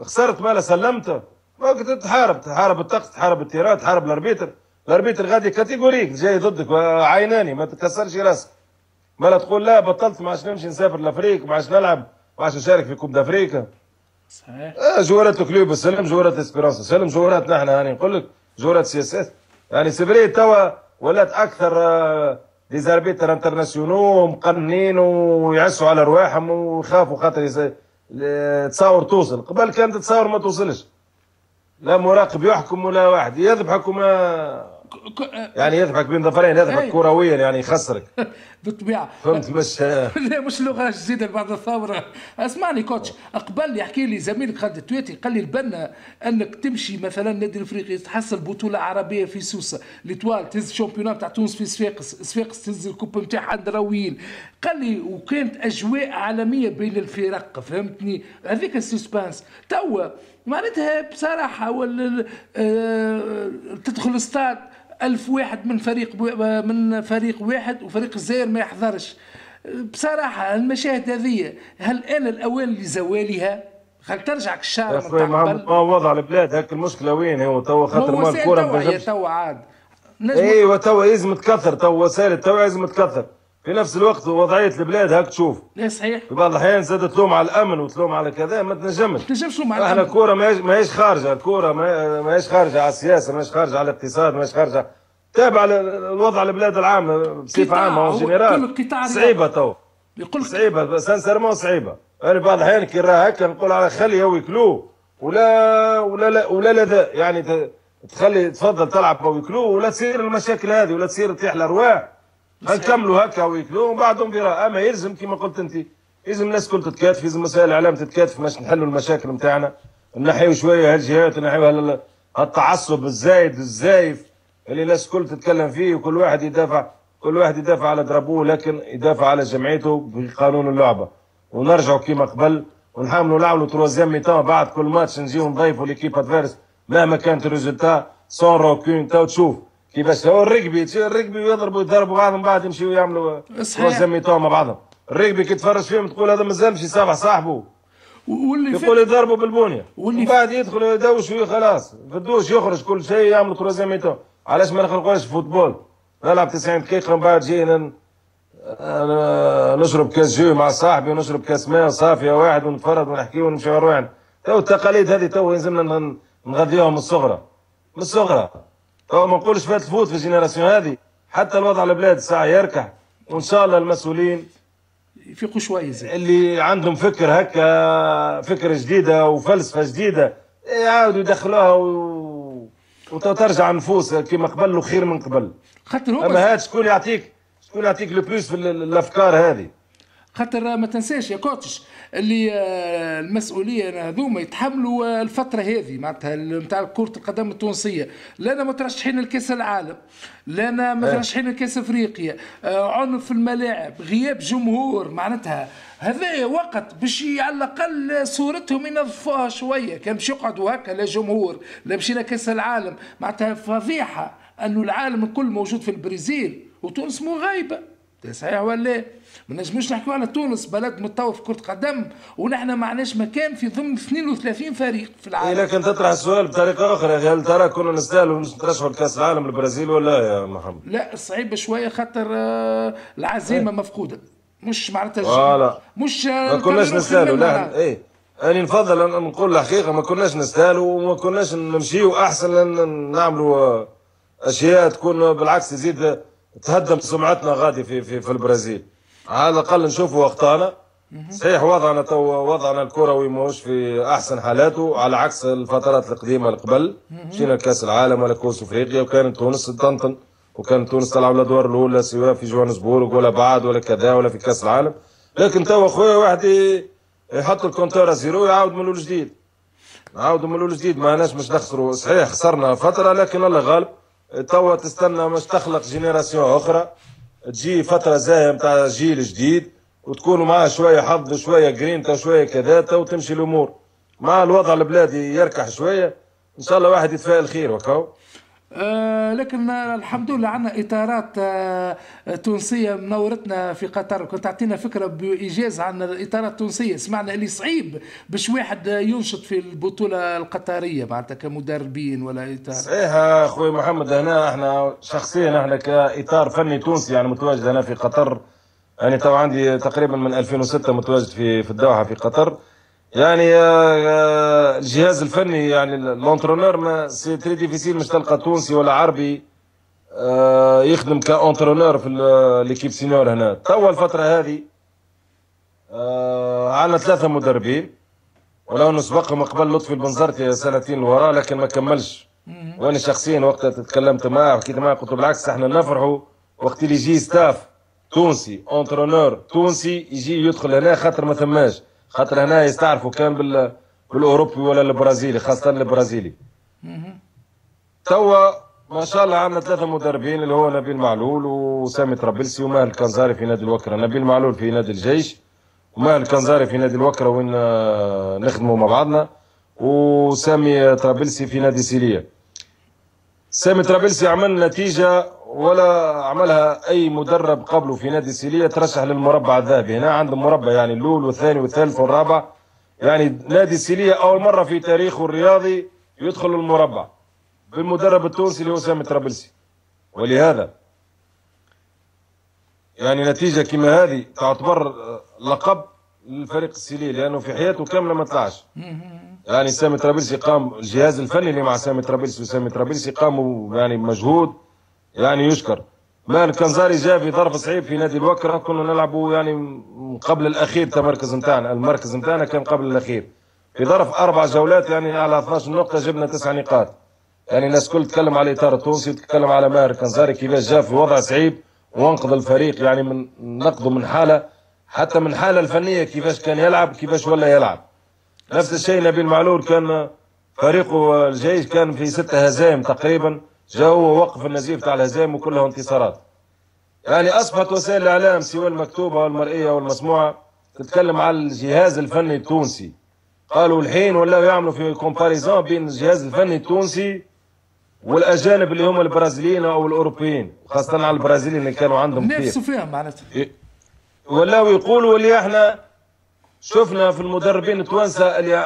خسرت مالا سلمت، ما كنت تحارب الطقس، تحارب التيران، تحارب الاربيتر. الاربيتر غادي كاتيجوريك جاي ضدك عيناني، ما تكسرش راسك. مالا تقول لا بطلت ما عادش نمشي نسافر الافريق، ما عادش نلعب، ما عادش نشارك في كوب دافريكا. صحيح. جوارات الكلوب السلم، جوارات اسبيرونس السلم، جواراتنا احنا هاني نقول لك جوارات سي اس اس. يعني سيفري توا ولات اكثر دي زاربيتر انترناسيونو مقننين ويعسوا على رواحهم ويخافوا خاطر تصاور توصل. قبل كانت تصاور ما توصلش، لا مراقب يحكم ولا واحد يذبحك وما يعني يذبحك بين ظفرين، يذبحك كرويا يعني يخسرك بالطبيعه. فهمت؟ مش لا مش لغه جديده بعد الثوره. اسمعني كوتش، قبل يحكي لي زميلك خالد التويتي قال لي البنا انك تمشي مثلا النادي الافريقي تحصل بطوله عربيه في سوسه، ليتوال تهز الشامبيونات تاع تونس في صفاقس تهز الكوب نتاع عند راويل. قال لي وكانت اجواء عالميه بين الفرق، فهمتني؟ هذيك السسبانس توا معناتها بصراحه ولا تدخل الاستاد 1000 واحد من فريق واحد وفريق الجزائر ما يحضرش. بصراحة المشاهد هذه هل آن الأوان لزوالها؟ خل ترجع الشارع من قبل؟ ما وضع البلاد هاك المشكلة وين هو توا خاطر ما الكورة ما توا عاد ايوه توا لازم تكثر، توا وسائل التوعية لازم تكثر. في نفس الوقت وضعية البلاد هاك تشوف. ايه صحيح. في بعض الأحيان زاد تلوم على الأمن وتلوم على كذا، ما تنجمش. تلوم على احنا الكورة ماهيش خارجة، الكورة ماهيش خارجة على السياسة، ماهيش خارجة على الاقتصاد، ماهيش خارجة تابع الوضع البلاد العامة بصفة عامة وجنرال. صعيبة تو يقول صعيبة سانسيرمون صعيبة. أنا بعض الأحيان كي نراها هكا نقول على خليه هو يكلوه ولا لا يعني تخلي تفضل تلعب هو يكلوه، ولا تصير المشاكل هذه، ولا تصير تطيح الأرواح. نكملوا هكا ويكلوه وبعدهم برا. أما يلزم كما قلت أنت لازم الناس الكل تتكاتف، لازم وسائل الاعلام تتكاتف باش نحلوا المشاكل نتاعنا، نحيوا شويه هالجهات، نحيوا هالتعصب الزايد الزايف اللي الناس الكل تتكلم فيه، وكل واحد يدافع، كل واحد يدافع على دربوه، لكن يدافع على جمعيته بقانون اللعبه. ونرجعوا كيما قبل ونحاولوا نلعبوا تروازيام ميتان بعد كل ماتش، نجيو نضيفوا ليكيب ادفيرس مهما كانت الريزلتا سون روكون. تو تشوف كيفاش هو الرجبي يضربوا يضربوا بعضهم، بعد يمشيوا يعملوا تروازيام ميتان مع بعضهم. الرجبي كي تفرج فيهم تقول هذا مازال مش يصافح صاحبه، يقول يضربوا بالبونيه ومن بعد يدخلوا يدوشوا خلاص في الدوش يخرج كل شيء يعملوا تروازيام ميتان. علاش ما نخلقوش فوتبول؟ نلعب 90 دقيقه من بعد جينا نشرب كاس جو مع صاحبي ونشرب كاس ماء صافيه واحد ونتفرج ونحكي ونمشي روحنا. تو التقاليد هذه تو يلزمنا نغذيوها من الصغرى، من الصغرى. تو ما نقولش فات الفوت في الجينيراسيون هذه، حتى الوضع البلاد ساعه يركح، وان شاء الله المسؤولين يفيقوا شويه زي اللي عندهم فكر هكا، فكره جديده وفلسفه جديده يعاودوا يدخلوها وترجع النفوس كما قبل وخير من قبل. خاطر هو اما هاد شكون يعطيك لو بلوس في الافكار هذه؟ خاطر ما تنساش يا كوتش اللي المسؤولين هذوما يتحملوا الفتره هذه معناتها نتاع كره القدم التونسيه، لنا مترشحين لكاس العالم، لنا مترشحين لكاس افريقيا، عنف في الملاعب، غياب جمهور، معناتها هذا وقت باش على الاقل صورتهم ينظفوها شويه. كان باش يقعدوا هكا لا جمهور لا مشينا كاس العالم، معناتها فضيحه انه العالم الكل موجود في البرازيل وتونس مو غايبه. صحيح ولا؟ ما نجموش نحكيو على تونس بلد متطور في كرة قدم ونحن ما عندناش مكان في ضمن 32 فريق في العالم. لكن تطرح السؤال بطريقة أخرى، هل ترى كنا نستاهلوا نترشحوا لكأس العالم البرازيل ولا يا محمد؟ لا صعيبة شوية خاطر العزيمة مفقودة، مش معناتها مش ما كناش نستاهلوا. لا ايه أنا نفضل أن نقول الحقيقة، ما كناش نستاهلوا وما كناش نمشيو، أحسن أن نعملوا أشياء تكون بالعكس يزيد تهدم سمعتنا غادي في البرازيل. على الاقل نشوفوا اخطانا. صحيح وضعنا وضعنا الكروي ماهوش في احسن حالاته على عكس الفترات القديمه اللي قبل. مشينا لكاس العالم ولا كاس افريقيا وكانت تونس تنطن، وكانت تونس تلعب الادوار الاولى سواء في جوهانسبورغ ولا بعد ولا كذا ولا في كاس العالم. لكن توا خويا واحد يحط الكونتور زيرو يعاود من الاول جديد، نعاودوا من الاول جديد. ما ناش مش نخسروا، صحيح خسرنا فتره لكن الله غالب. توا تستنى مش تخلق جينيراسيون اخرى، تجي فتره زاهيه نتاع جيل جديد وتكونوا معاه شويه حظ وشويه جرينتا وشويه كذا وتمشي الامور. مع الوضع البلادي يركح شويه ان شاء الله واحد يتفائل خير وكاو. لكن الحمد لله عندنا اطارات تونسيه منورتنا في قطر. كنت تعطينا فكره بايجاز عن الاطارات التونسيه، سمعنا اللي صعيب باش واحد ينشط في البطوله القطريه معناتها كمدربين ولا اطار. صحيح اخوي محمد، هنا احنا شخصيا احنا كاطار فني تونسي يعني متواجد هنا في قطر. يعني تو عندي تقريبا من 2006 متواجد في الدوحه في قطر. يعني الجهاز الفني يعني الانترونور ما سي تري ديفيسيل مش تلقى تونسي ولا عربي يخدم كانترونور في ليكيب سينيور هنا. توا الفتره هذه عندنا 3 مدربين، ولو انه سبقهم قبل لطفي البنزرتي سنتين لورا لكن ما كملش. وانا شخصيا وقتها تكلمت معاه وحكيت معاه قلت بالعكس احنا نفرحوا وقت اللي يجي ستاف تونسي انترونور تونسي يجي يدخل هنا، خاطر ما ثماش، خاطر هنا يستعرفوا كان بالاوروبي ولا البرازيلي، خاصه البرازيلي. توا ما شاء الله عندنا 3 مدربين اللي هو نبيل معلول وسامي طرابلسي وماهر الكنزاري في نادي الوكره. نبيل معلول في نادي الجيش وماهر الكنزاري في نادي الوكره وين نخدموا مع بعضنا، وسامي طرابلسي في نادي سيليا. سامي طرابلسي عمل نتيجه ولا عملها اي مدرب قبله في نادي سيليا، ترشح للمربع الذهبي. هنا عندهم مربع يعني الاول والثاني والثالث والرابع. يعني نادي سيليا اول مره في تاريخه الرياضي يدخل المربع بالمدرب التونسي اللي هو سامي طرابلسي. ولهذا يعني نتيجه كما هذه تعتبر لقب للفريق السيلي، لانه في حياته كامله ما طلعش. يعني سامي طرابلسي قام، الجهاز الفني اللي مع سامي طرابلسي وسامي طرابلسي قاموا يعني مجهود يعني يشكر. ماهر الكنزاري جاء في ظرف صعيب في نادي الوكره، كنا نلعبوا يعني قبل الاخير تمركز نتاعنا، المركز نتاعنا كان قبل الاخير. في ظرف 4 جولات يعني على 12 نقطه جبنا 9 نقاط. يعني الناس كل تتكلم على الاطار التونسي وتتكلم على ماهر الكنزاري كيفاش جاء في وضع صعيب وانقذ الفريق، يعني من نقذه من حتى من الحاله الفنيه كيفاش كان يلعب كيفاش ولا يلعب. نفس الشيء نبيل معلول كان فريقه الجيش كان في 6 هزائم تقريبا، جا هو وقف النزيف تاع الهزائم وكلها انتصارات. يعني اصبحت وسائل الاعلام سواء المكتوبه والمرئيه والمسموعه تتكلم على الجهاز الفني التونسي. قالوا الحين ولاو يعملوا في كومباريزون بين الجهاز الفني التونسي والاجانب اللي هم البرازيليين او الاوروبيين، خاصه على البرازيليين اللي كانوا عندهم كثير نفسوا فيهم معناتها. ولاو يقولوا اللي احنا شفنا في المدربين التوانسه اللي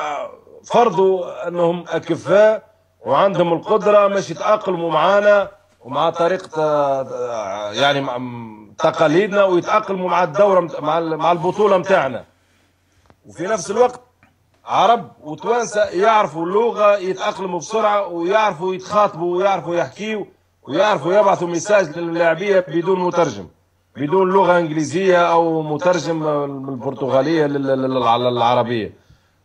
فرضوا انهم اكفاء وعندهم القدره باش يتاقلموا معنا ومع طريقه يعني تقاليدنا ويتاقلموا مع الدوره مع البطوله نتاعنا. وفي نفس الوقت عرب وتوانسه يعرفوا اللغه يتاقلموا بسرعه ويعرفوا يتخاطبوا ويعرفوا يحكيوا ويعرفوا يبعثوا ميساج للاعبيه بدون مترجم، بدون لغه انجليزيه او مترجم من البرتغاليه للعربيه.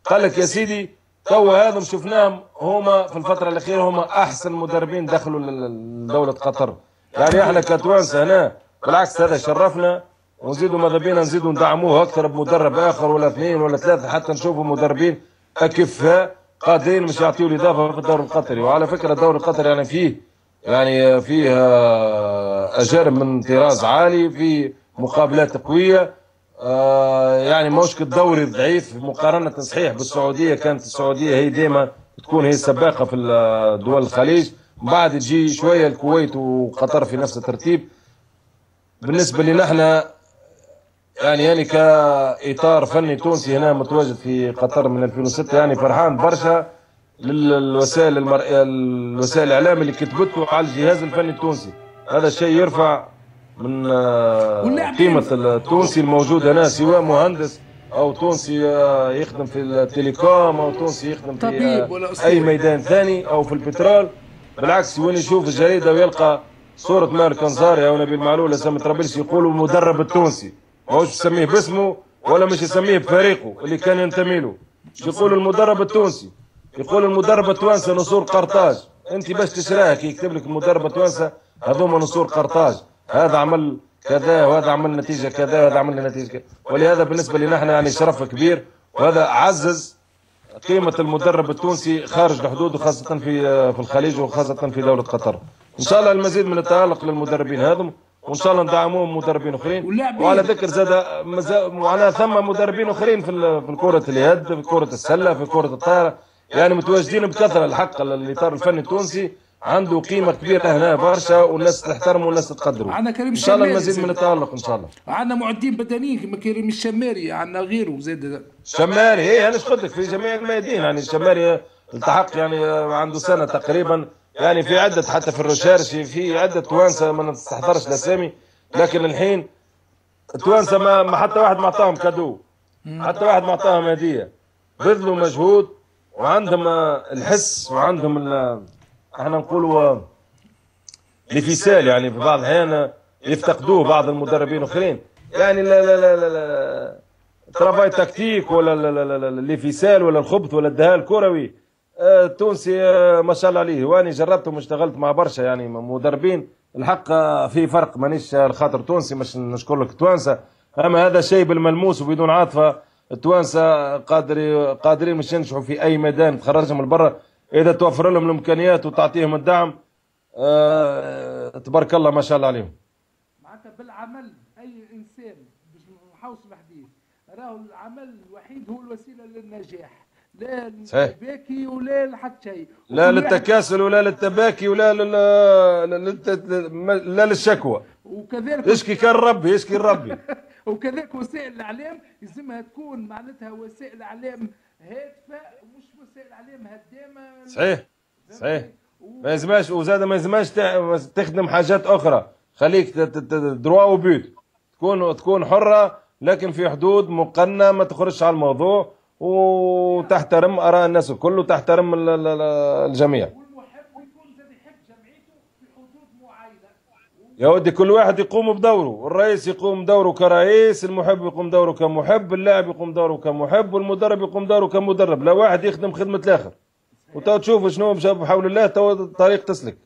قال لك يا سيدي توا هذم شفناهم هما في الفتره الاخيره هما احسن مدربين دخلوا لدوله قطر. يعني احنا كتوانسه هنا بالعكس هذا شرفنا، ونزيدوا ماذا بينا نزيدوا ندعموه اكثر بمدرب اخر ولا 2 ولا 3 حتى نشوفوا مدربين اكفاء قادرين مش يعطيوا الاضافه في الدوري القطري. وعلى فكره الدوري القطري فيه اجانب من طراز عالي، في مقابلات قويه، يعني مش الدوري ضعيف مقارنه صحيح بالسعوديه. كانت السعوديه هي ديما تكون هي السباقه في دول الخليج، بعد تجي شويه الكويت وقطر في نفس الترتيب. بالنسبه لنا احنا يعني كاطار فني تونسي هنا متواجد في قطر من 2006، يعني فرحان برشا للوسائل الوسائل الاعلام اللي كتبته على الجهاز الفني التونسي. هذا الشيء يرفع من قيمه التونسي الموجود هنا، سواء مهندس او تونسي يخدم في التليكوم او تونسي يخدم في اي ميدان ثاني او في البترول. بالعكس وين يشوف الجريده ويلقى صوره مالك كنزاري او نبيل معلول سامي طرابلسي يقولوا المدرب التونسي، ماهوش يسميه باسمه ولا مش يسميه بفريقه اللي كان ينتمي له، يقول المدرب التونسي، يقول المدرب التوانسه نصور قرطاج. انت باش تشراه كي يكتب لك المدرب التوانسه هذوما نصور قرطاج، هذا عمل كذا وهذا عمل نتيجه كذا وهذا عمل نتيجه كذا. ولهذا بالنسبه لنا احنا يعني شرف كبير، وهذا عزز قيمه المدرب التونسي خارج الحدود وخاصه في الخليج وخاصه في دوله قطر. ان شاء الله المزيد من التالق للمدربين هذم، وان شاء الله ندعموهم مدربين اخرين. وعلى ذكر زاد معناها ثم مدربين اخرين في كره اليد، في كره السله، في كره الطائره، يعني متواجدين بكثره. الحق الاطار الفني التونسي عنده قيمه كبيره هنا برشا، والناس تحترمه والناس تقدره. عندنا كريم ان شاء الله الشماري المزيد من التالق ان شاء الله. عندنا معدين بدنيين كما كريم الشماري، عندنا غيره زاد الشماري. انا ايش قلت لك في جميع الميادين، يعني الشماري التحق يعني عنده سنه تقريبا، يعني في عده حتى في الرشارش في عده توانسه ما نستحضرش الاسامي، لكن الحين التوانسه ما حتى واحد ما اعطاهم كادو، حتى واحد ما اعطاهم هديه، بذلوا مجهود وعندهم الحس وعندهم احنا نقولوا الانفصال، يعني في بعض الاحيان يفتقدوه بعض المدربين الاخرين، يعني لا لا لا لا لا ترافاي تكتيك ولا الانفصال ولا الخبط ولا الدهاء الكروي. التونسي ما شاء الله عليه، واني جربتهم واشتغلت مع برشا يعني مدربين. الحق في فرق، مانيش الخاطر تونسي مش نشكر لك التوانسه، اما هذا شيء بالملموس وبدون عاطفه. التوانسه قادرين مش ينجحوا في اي ميدان تخرجهم لبرا اذا توفر لهم الامكانيات وتعطيهم الدعم. تبارك الله ما شاء الله عليهم. معناتها بالعمل اي انسان باش نحوس الحديث راهو العمل الوحيد هو الوسيله للنجاح، لا للتباكي ولا لحتى شيء، لا للتكاسل ولا للتباكي ولا لا للشكوى. وكذلك يشكي كان ربي يشكي الربي. وكذلك وسائل الاعلام لازمها تكون معناتها وسائل اعلام هادفه مش وسائل اعلام هدامه. صحيح ما يلزماش، وزاد ما يلزماش تخدم حاجات اخرى، خليك دروا وبيوت، تكون حره لكن في حدود مقننه، ما تخرجش على الموضوع وتحترم اراء الناس الكل وتحترم الجميع. والمحب يكون زاد يحب جمعيته في حدود معينه. يا ودي كل واحد يقوم بدوره، الرئيس يقوم دوره كرئيس، المحب يقوم دوره كمحب، اللاعب يقوم دوره كمحب، والمدرب يقوم دوره كمدرب، لا واحد يخدم خدمه الاخر. وتو تشوف شنو بحول الله تو طريق تسلك.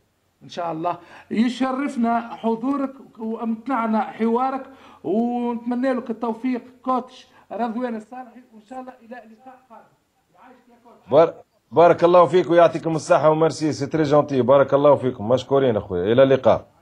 ان شاء الله. يشرفنا حضورك وامتعنا حوارك، ونتمنى لك التوفيق كوتش رضوان الصالحي، وان شاء الله الى لقاء قادم. يعيشك يا كوتش. بارك الله فيك ويعطيكم الصحة وميرسي، سي تري جونتي، بارك الله فيكم، مشكورين اخويا، الى اللقاء.